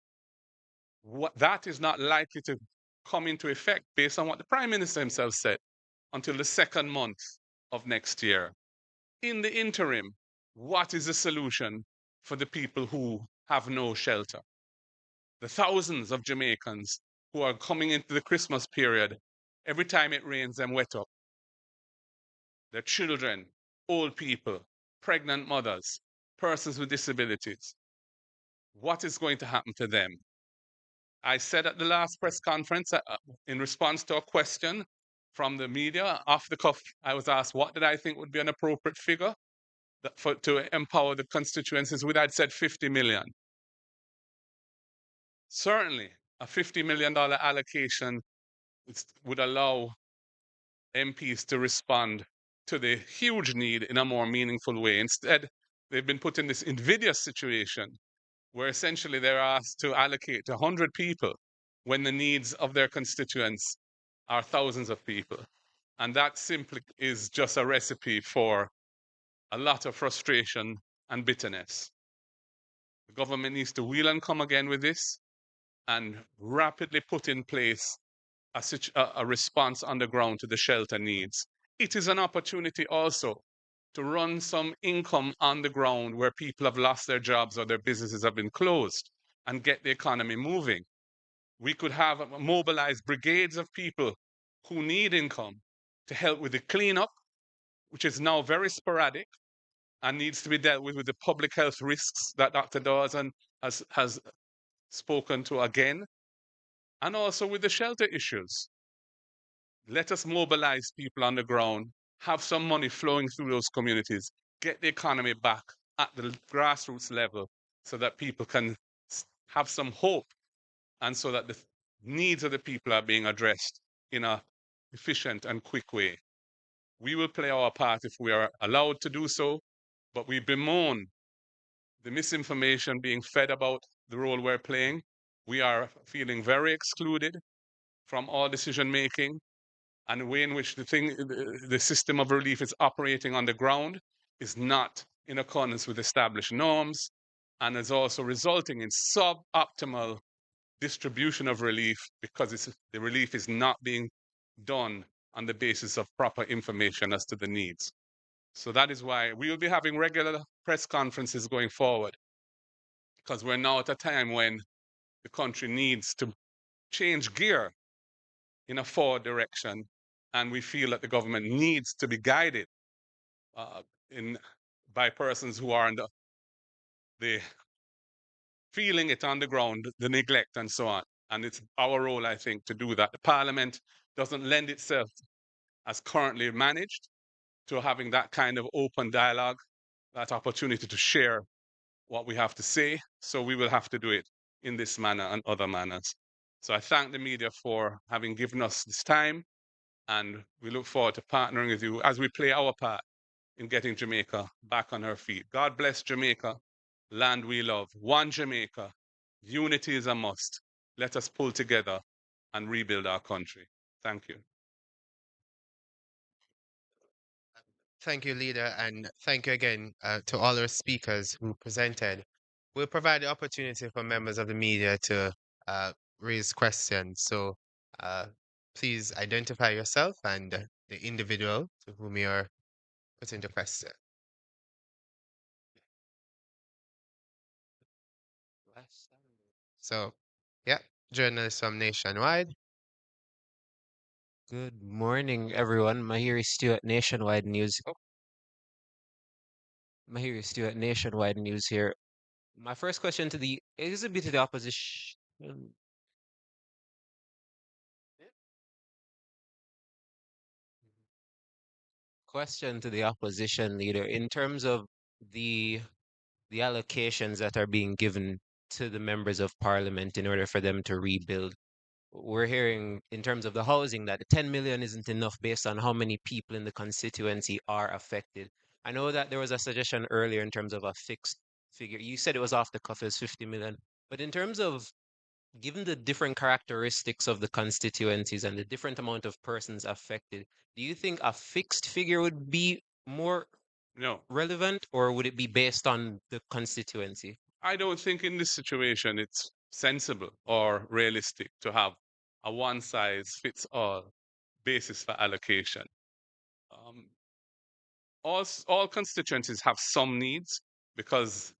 I: That is not likely to come into effect based on what the Prime Minister himself said until the second month of next year. In the interim, what is the solution for the people who have no shelter? The thousands of Jamaicans who are coming into the Christmas period, every time it rains, them wet up. Their children, old people, pregnant mothers, persons with disabilities. What is going to happen to them? I said at the last press conference, in response to a question from the media, off the cuff, I was asked what did I think would be an appropriate figure to empower the constituencies with. I'd said 50 million. Certainly, a $50 million allocation would allow MPs to respond to the huge need in a more meaningful way. Instead, they've been put in this invidious situation where essentially they're asked to allocate to 100 people when the needs of their constituents are thousands of people. And that simply is just a recipe for a lot of frustration and bitterness. The government needs to wheel and come again with this and rapidly put in place a response on the ground to the shelter needs. It is an opportunity also to run some income on the ground where people have lost their jobs or their businesses have been closed and get the economy moving. We could have mobilized brigades of people who need income to help with the cleanup, which is now very sporadic and needs to be dealt with the public health risks that Dr. Dawson has spoken to again, and also with the shelter issues. Let us mobilize people on the ground, have some money flowing through those communities, get the economy back at the grassroots level so that people can have some hope and so that the needs of the people are being addressed in a efficient and quick way. We will play our part if we are allowed to do so, but we bemoan the misinformation being fed about the role we're playing. We are feeling very excluded from all decision making, and the way in which the system of relief is operating on the ground is not in accordance with established norms and is also resulting in suboptimal distribution of relief because the relief is not being done on the basis of proper information as to the needs. So that is why we will be having regular press conferences going forward, because we're now at a time when the country needs to change gear in a forward direction, and we feel that the government needs to be guided uh, by persons who are in the feeling it on the ground, the neglect and so on. And it's our role, I think, to do that. The Parliament doesn't lend itself, as currently managed, to having that kind of open dialogue, that opportunity to share what we have to say. So we will have to do it in this manner and other manners. So I thank the media for having given us this time, and we look forward to partnering with you as we play our part in getting Jamaica back on her feet. God bless Jamaica, land we love. One Jamaica. Unity is a must. Let us pull together and rebuild our country. Thank you.
A: Thank you, leader, and thank you again to all our speakers who presented. We'll provide the opportunity for members of the media to raise questions. So uh, please identify yourself and the individual to whom you're putting the question. So, yeah, journalists from Nationwide.
J: Good morning, everyone. Mahiri Stewart, Nationwide News. Mahiri Stewart, Nationwide News here. My first question to the is a bit to the opposition. Question to the opposition leader in terms of the the allocations that are being given to the members of parliament in order for them to rebuild. We're hearing in terms of the housing that the 10 million isn't enough based on how many people in the constituency are affected. I know that there was a suggestion earlier in terms of a fixed figure. You said it was off the cuff, it was 50 million. But in terms of given the different characteristics of the constituencies and the different amount of persons affected, do you think a fixed figure would be more
I: No,
J: relevant or would it be based on the constituency?
I: I don't think in this situation it's sensible or realistic to have a one size fits all basis for allocation. Um, all constituencies have some needs because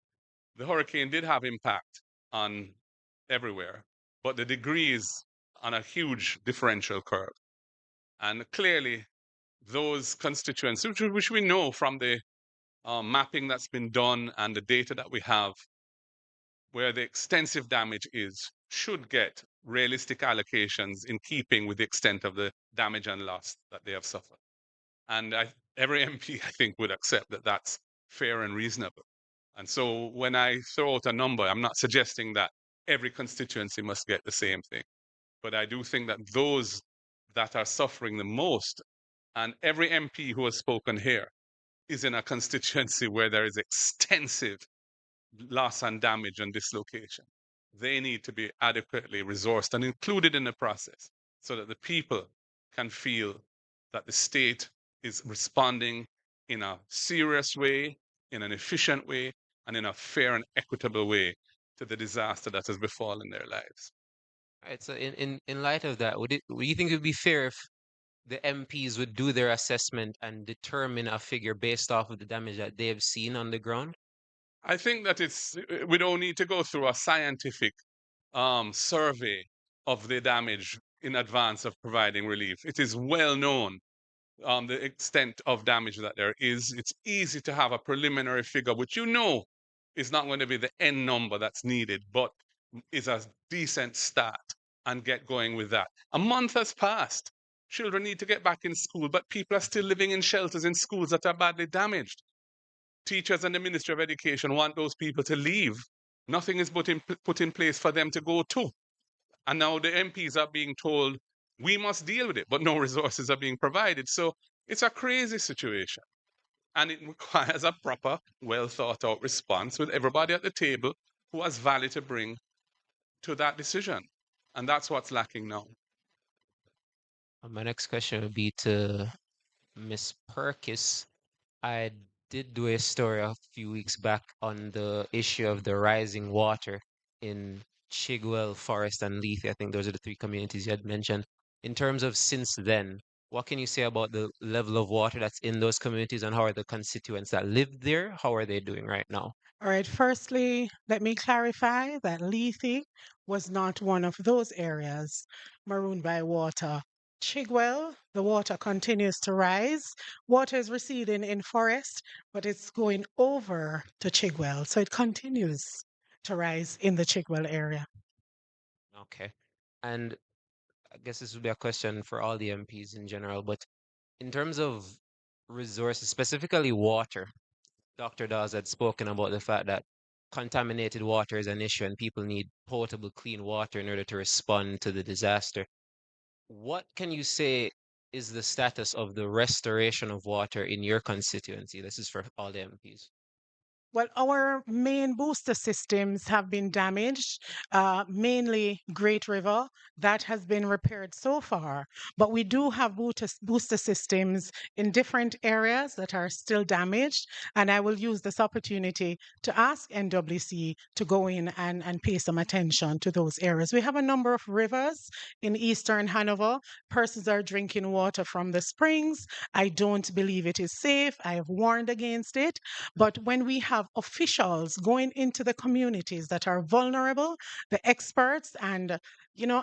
I: the hurricane did have impact on everywhere, but the degree is on a huge differential curve. And clearly, those constituencies, which we know from the mapping that's been done and the data that we have, where the extensive damage is, should get realistic allocations in keeping with the extent of the damage and loss that they have suffered. And every MP, I think, would accept that that's fair and reasonable. And so when I throw out a number, I'm not suggesting that every constituency must get the same thing. But I do think that those that are suffering the most, and every MP who has spoken here is in a constituency where there is extensive loss and damage and dislocation. They need to be adequately resourced and included in the process so that the people can feel that the state is responding in a serious way, in an efficient way, and in a fair and equitable way to the disaster that has befallen their lives.
J: Right. So in light of that, would you think it would be fair if the MPs would do their assessment and determine a figure based off of the damage that they have seen on the ground?
I: I think that we don't need to go through a scientific survey of the damage in advance of providing relief. It is well known the extent of damage that there is. It's easy to have a preliminary figure, which you know is not going to be the end number that's needed, but is a decent start and get going with that. A month has passed. Children need to get back in school, but people are still living in shelters in schools that are badly damaged. Teachers and the Ministry of Education want those people to leave. Nothing is put in place for them to go to. And now the MPs are being told, we must deal with it, but no resources are being provided. So it's a crazy situation. And it requires a proper, well thought out response with everybody at the table who has value to bring to that decision. And that's what's lacking now.
J: My next question would be to Miss Perkis. I did do a story a few weeks back on the issue of the rising water in Chigwell, Forest, and Lethe. I think those are the three communities you had mentioned. In terms of since then, what can you say about the level of water that's in those communities and how are the constituents that live there? How are they doing right now?
F: All right, firstly, let me clarify that Lethe was not one of those areas marooned by water. Chigwell, the water continues to rise. Water is receding in forest, but it's going over to Chigwell. So it continues to rise in the Chigwell area.
J: Okay. And I guess this would be a question for all the MPs in general, but in terms of resources, specifically water, Dr. Dawes had spoken about the fact that contaminated water is an issue and people need potable, clean water in order to respond to the disaster. What can you say is the status of the restoration of water in your constituency? This is for all the MPs.
F: Well, our main booster systems have been damaged, mainly Great River. That has been repaired so far. But we do have booster systems in different areas that are still damaged. And I will use this opportunity to ask NWC to go in and pay some attention to those areas. We have a number of rivers in eastern Hanover. Persons are drinking water from the springs. I don't believe it is safe. I have warned against it. But when we have officials going into the communities that are vulnerable, the experts, and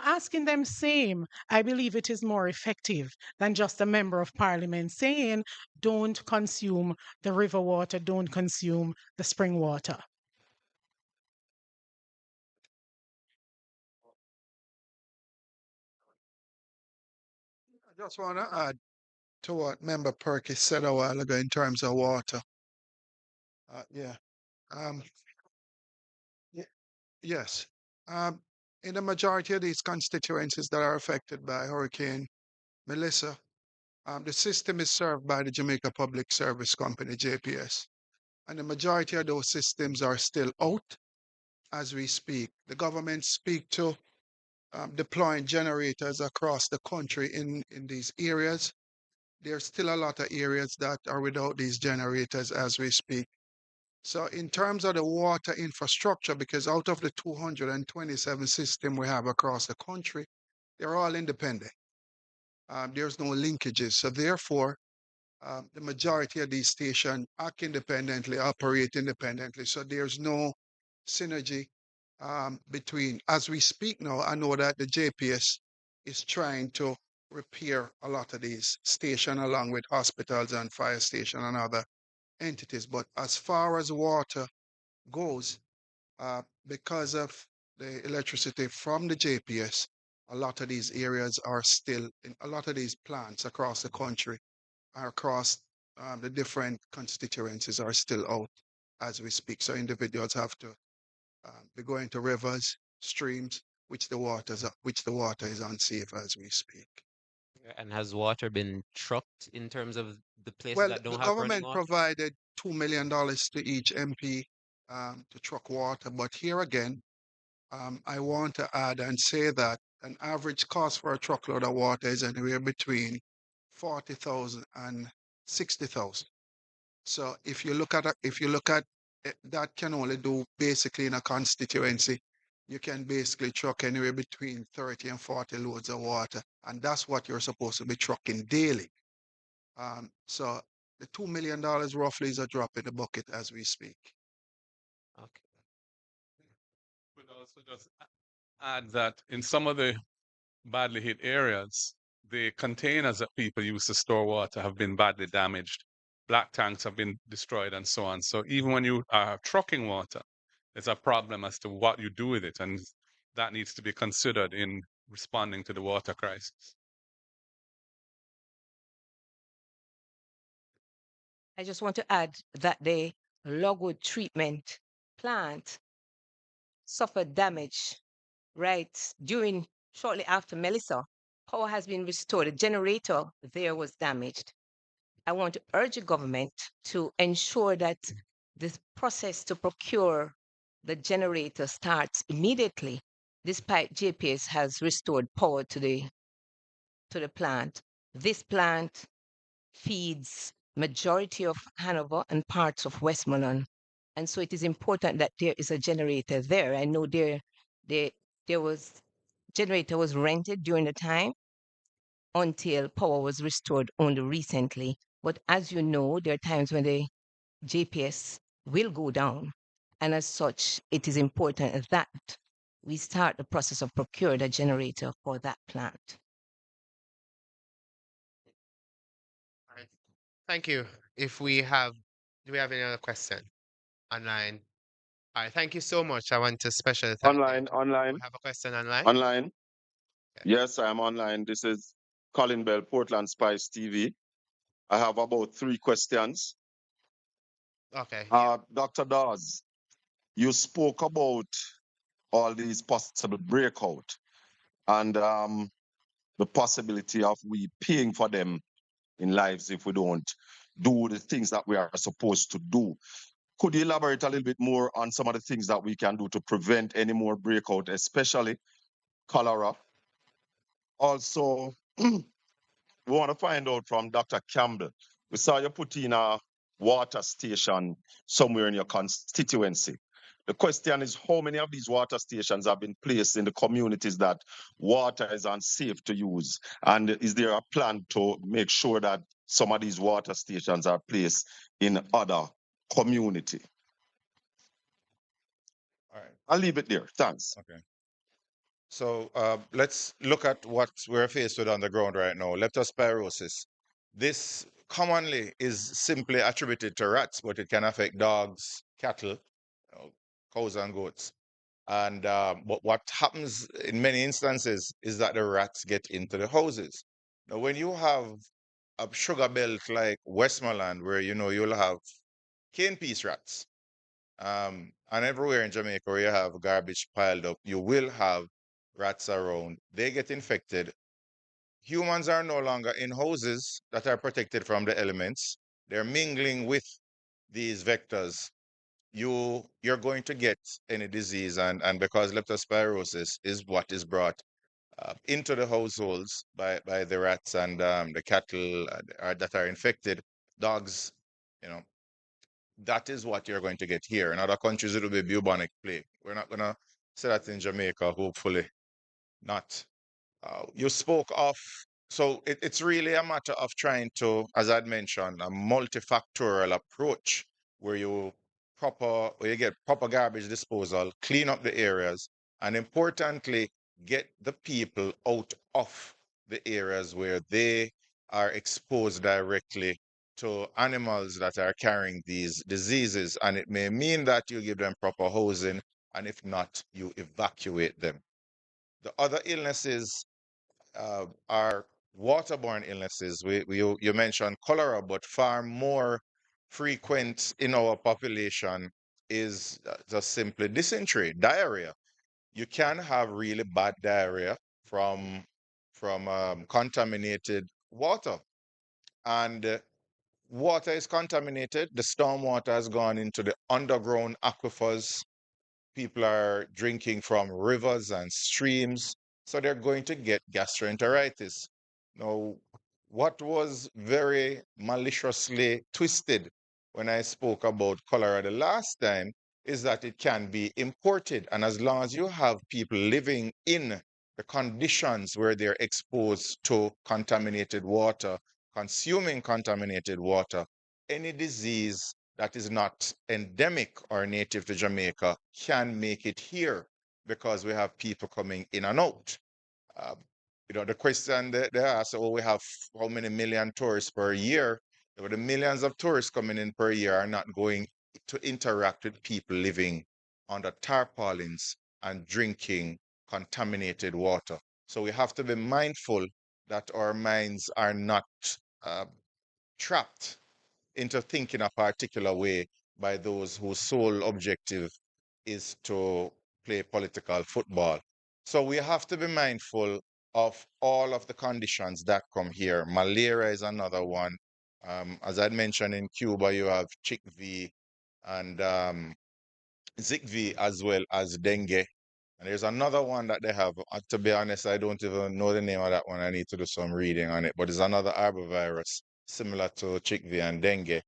F: asking them same, I believe it is more effective than just a member of parliament saying, don't consume the river water, don't consume the spring water.
D: I just want to add to what Member Perkis said a while ago in terms of water. Yeah. Um, yes. Um, in the majority of these constituencies that are affected by Hurricane Melissa, the system is served by the Jamaica Public Service Company, JPS. And the majority of those systems are still out as we speak. The government speak to deploying generators across the country in these areas. There's still a lot of areas that are without these generators as we speak. So in terms of the water infrastructure, because out of the 227 system we have across the country, they're all independent. There's no linkages. So therefore, the majority of these stations act independently, operate independently. So there's no synergy between, as we speak now, I know that the JPS is trying to repair a lot of these stations along with hospitals and fire station and other entities. But as far as water goes, because of the electricity from the JPS, a lot of these areas are still in a lot of these plants across the country, across the different constituencies are still out as we speak. So individuals have to be going to rivers, streams, which the water is unsafe as we speak.
J: And has water been trucked in terms of the places
D: Well,
J: that
D: the
J: don't have running
D: government
J: water?
D: provided $2 million to each MP to truck water, but here again, I want to add and say that an average cost for a truckload of water is anywhere between 40,000 and 60,000. So if you look at it, that can only do basically in a constituency, you can basically truck anywhere between 30 and 40 loads of water, and that's what you're supposed to be trucking daily. So the $2 million roughly is a drop in the bucket as we speak.
J: Okay.
I: Could also just add that in some of the badly hit areas, the containers that people use to store water have been badly damaged. Black tanks have been destroyed and so on. So even when you are trucking water, there's a problem as to what you do with it. And that needs to be considered in responding to the water crisis.
E: I just want to add that the logwood treatment plant suffered damage right during shortly after Melissa. Power has been restored. The generator there was damaged. I want to urge the government to ensure that this process to procure the generator starts immediately, despite JPS has restored power to the plant. This plant feeds majority of Hanover and parts of Westmoreland. And so it is important that there is a generator there. I know there was generator was rented during the time until power was restored only recently. But as you know, there are times when the JPS will go down. And as such, it is important that we start the process of procuring a generator for that plant.
A: All right. Thank you. Do we have any other question online? All right. Thank you so much. I want to specially thank you. We have a question online.
K: Online.
A: Okay.
K: Yes, I am online. This is Colin Bell, Portland Spice TV. I have about 3 questions.
A: Okay. Yeah.
K: Dr. Dawes, you spoke about all these possible breakout and the possibility of we paying for them in lives if we don't do the things that we are supposed to do. Could you elaborate a little bit more on some of the things that we can do to prevent any more breakout, especially cholera? Also, we want to find out from Dr. Campbell. We saw you put in a water station somewhere in your constituency. The question is, how many of these water stations have been placed in the communities that water is unsafe to use? And is there a plan to make sure that some of these water stations are placed in other community?
H: All right.
K: I'll leave it there. Thanks.
H: Okay. So let's look at what we're faced with on the ground right now. Leptospirosis. This commonly is simply attributed to rats, but it can affect dogs, cattle, cows and goats. And but what happens in many instances is that the rats get into the houses. Now, when you have a sugar belt like Westmoreland, where you'll have cane piece rats, and everywhere in Jamaica where you have garbage piled up, you will have rats around. They get infected. Humans are no longer in houses that are protected from the elements. They're mingling with these vectors. You're going to get any disease, and because leptospirosis is what is brought into the households by the rats and the cattle that are infected, dogs, you know, that is what you're going to get here. In other countries, it'll be bubonic plague. We're not going to say that in Jamaica, hopefully not. You spoke of, so it's really a matter of trying to, as I'd mentioned, a multifactorial approach where where you get proper garbage disposal, clean up the areas, and importantly, get the people out of the areas where they are exposed directly to animals that are carrying these diseases. And it may mean that you give them proper housing, and if not, you evacuate them. The other illnesses are waterborne illnesses. You mentioned cholera, but far more frequent in our population is just simply dysentery, diarrhea. You can have really bad diarrhea from contaminated water, and water is contaminated. The storm water has gone into the underground aquifers. People are drinking from rivers and streams, so they're going to get gastroenteritis. Now, what was very maliciously twisted when I spoke about cholera the last time is that it can be imported. And as long as you have people living in the conditions where they're exposed to contaminated water, consuming contaminated water, any disease that is not endemic or native to Jamaica can make it here because we have people coming in and out. Um, the question they ask, oh, we have how many million tourists per year? The millions of tourists coming in per year are not going to interact with people living under tarpaulins and drinking contaminated water. So we have to be mindful that our minds are not trapped into thinking a particular way by those whose sole objective is to play political football. So we have to be mindful of all of the conditions that come here. Malaria is another one. As I mentioned, in Cuba, you have chickpea and Zikvi as well as dengue. And there's another one that they have. To be honest, I don't even know the name of that one. I need to do some reading on it. But it's another arbovirus similar to chickpea and dengue,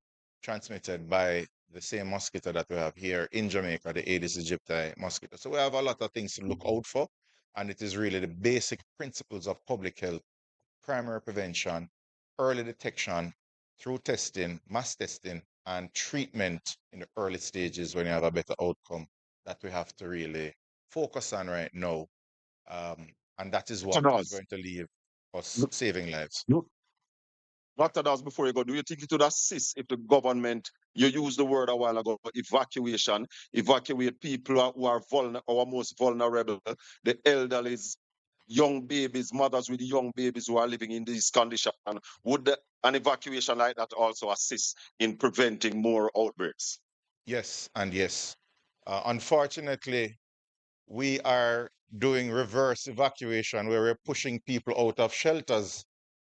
H: transmitted by the same mosquito that we have here in Jamaica, the Aedes aegypti mosquito. So we have a lot of things to look out for. And it is really the basic principles of public health, primary prevention, early detection, through testing, mass testing, and treatment in the early stages when you have a better outcome that we have to really focus on right now. And that is what
K: Dr.
H: is
K: Dawes,
H: going to leave us saving lives.
K: Dr. Dawes, before you go, do you think it would assist if the government, you used the word a while ago, evacuation, evacuate people who are our most vulnerable, the elderly, young babies, mothers with young babies who are living in these conditions? Would an evacuation like that also assist in preventing more outbreaks?
H: Yes, and yes. Unfortunately, we are doing reverse evacuation where we're pushing people out of shelters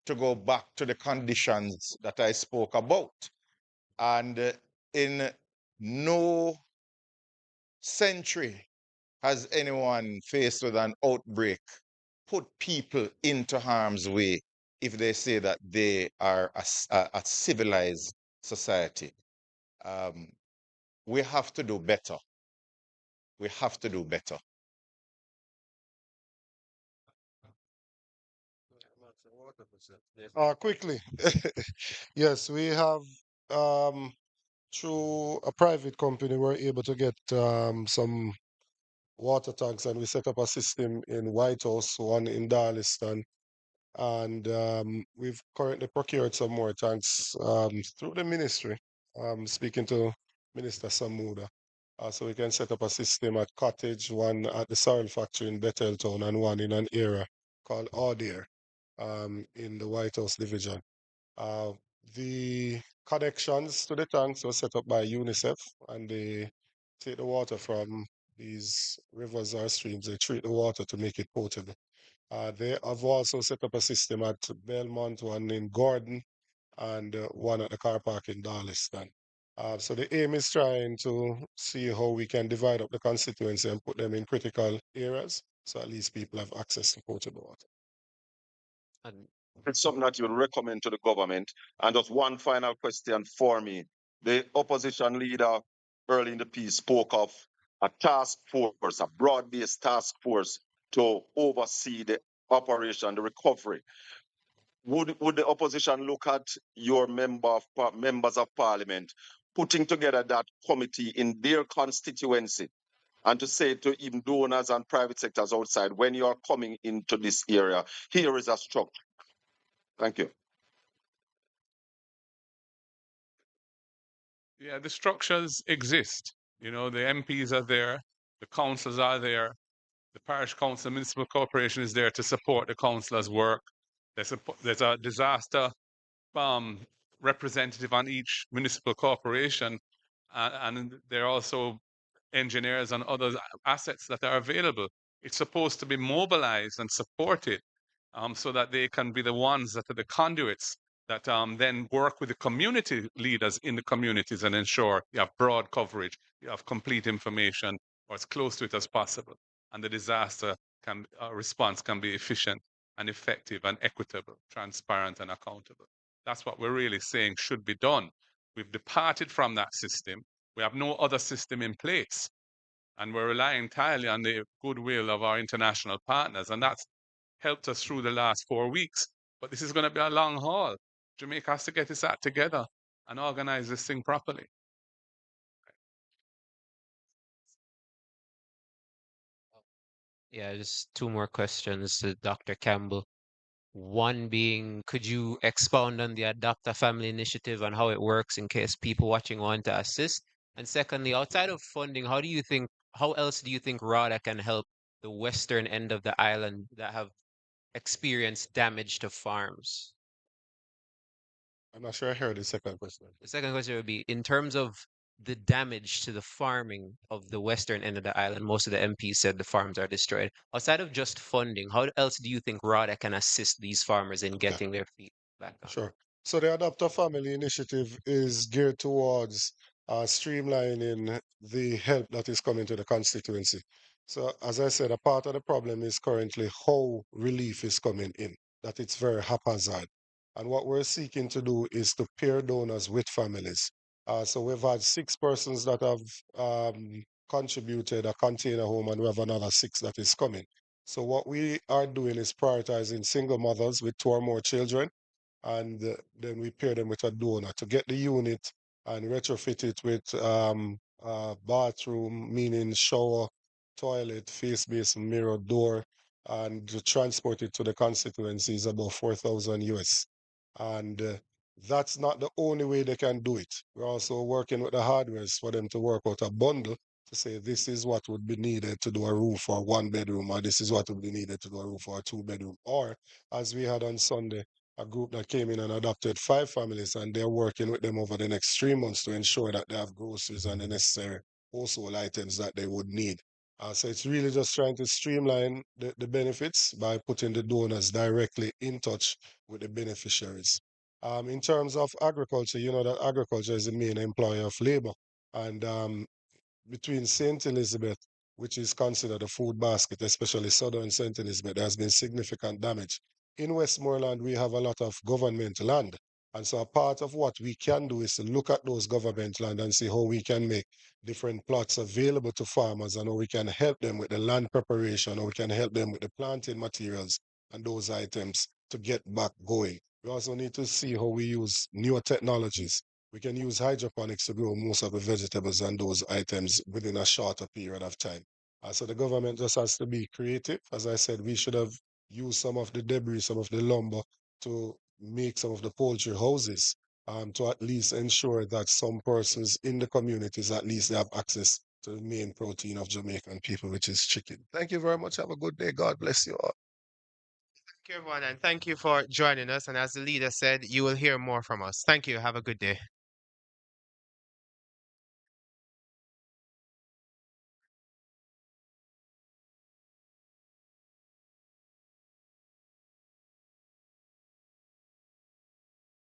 H: to go back to the conditions that I spoke about. And in No century has anyone faced with an outbreak put people into harm's way if they say that they are a civilized society. Um, we have to do better. We have to do better.
B: Quickly. Yes, we have through a private company, we're able to get some water tanks, and we set up a system in White House, one in Darliston, and we've currently procured some more tanks through the ministry. Speaking to Minister Samuda, so we can set up a system at Cottage, one at the soil factory in Bethel Town, and one in an area called Audair in the White House division. Uh, the connections to the tanks were set up by UNICEF, and they take the water from these rivers or streams. They treat the water to make it potable. They have also set up a system at Belmont, one in Gordon, and one at the car park in Darliston. So the aim is trying to see how we can divide up the constituency and put them in critical areas, so at least people have access to potable water.
J: And
K: It's something that you would recommend to the government. And just one final question for me. The opposition leader early in the piece spoke of a task force, a broad-based task force to oversee the operation, the recovery. Would the opposition look at your members of parliament putting together that committee in their constituency and to say to even donors and private sectors outside, when you are coming into this area, here is a structure. Thank you.
I: Yeah, the structures exist. You know, the MPs are there, the councils are there, the parish council, municipal corporation is there to support the councillors' work. There's a disaster um, representative on each municipal corporation, and there are also engineers and other assets that are available. It's supposed to be mobilized and supported so that they can be the ones that are the conduits that then work with the community leaders in the communities and ensure you have broad coverage, you have complete information, or as close to it as possible. And the disaster response can be efficient and effective and equitable, transparent and accountable. That's what we're really saying should be done. We've departed from that system. We have no other system in place. And we're relying entirely on the goodwill of our international partners. And that's helped us through the last 4 weeks. But this is going to be a long haul. Jamaica has to get its act together and organize this thing properly.
J: yeah, just two more questions to Dr. Campbell. One being, could you expound on the Adopt a Family initiative and how it works in case people watching want to assist? And secondly, outside of funding, how else do you think RADA can help the western end of the island that have experienced damage to farms?
B: I'm not sure I heard the second question.
J: The second question would be, in terms of the damage to the farming of the western end of the island, most of the MPs said the farms are destroyed. Outside of just funding, how else do you think RADA can assist these farmers in
B: Okay.
J: getting their feet back on?
B: Sure. So the Adopt a Family initiative is geared towards streamlining the help that is coming to the constituency. So as I said, a part of the problem is currently how relief is coming in, that it's very haphazard. And what we're seeking to do is to pair donors with families. So we've had 6 persons that have contributed a container home, and we have another 6 that is coming. So what we are doing is prioritizing single mothers with 2 or more children, and then we pair them with a donor to get the unit and retrofit it with bathroom, meaning shower, toilet, face basin, mirror, door, and to transport it to the constituency is about 4,000 US. And that's not the only way they can do it. We're also working with the hardwares for them to work out a bundle to say this is what would be needed to do a roof for 1 bedroom, or this is what would be needed to do a roof for a 2 bedroom. Or as we had on Sunday, a group that came in and adopted 5 families, and they're working with them over the next 3 months to ensure that they have groceries and the necessary household items that they would need. So it's really just trying to streamline the benefits by putting the donors directly in touch with the beneficiaries. In terms of agriculture, you know that agriculture is the main employer of labor. And between St. Elizabeth, which is considered a food basket, especially southern St. Elizabeth, there has been significant damage. In Westmoreland, we have a lot of government land. And so a part of what we can do is to look at those government land and see how we can make different plots available to farmers and how we can help them with the land preparation, or we can help them with the planting materials and those items to get back going. We also need to see how we use newer technologies. We can use hydroponics to grow most of the vegetables and those items within a shorter period of time. So the government just has to be creative. As I said, we should have used some of the debris, some of the lumber to make some of the poultry houses, to at least ensure that some persons in the communities at least they have access to the main protein of Jamaican people, which is chicken. Thank you very much. Have a good day. God bless you all.
A: Thank you, everyone, and thank you for joining us. And as the leader said, you will hear more from us. Thank you. Have a good day.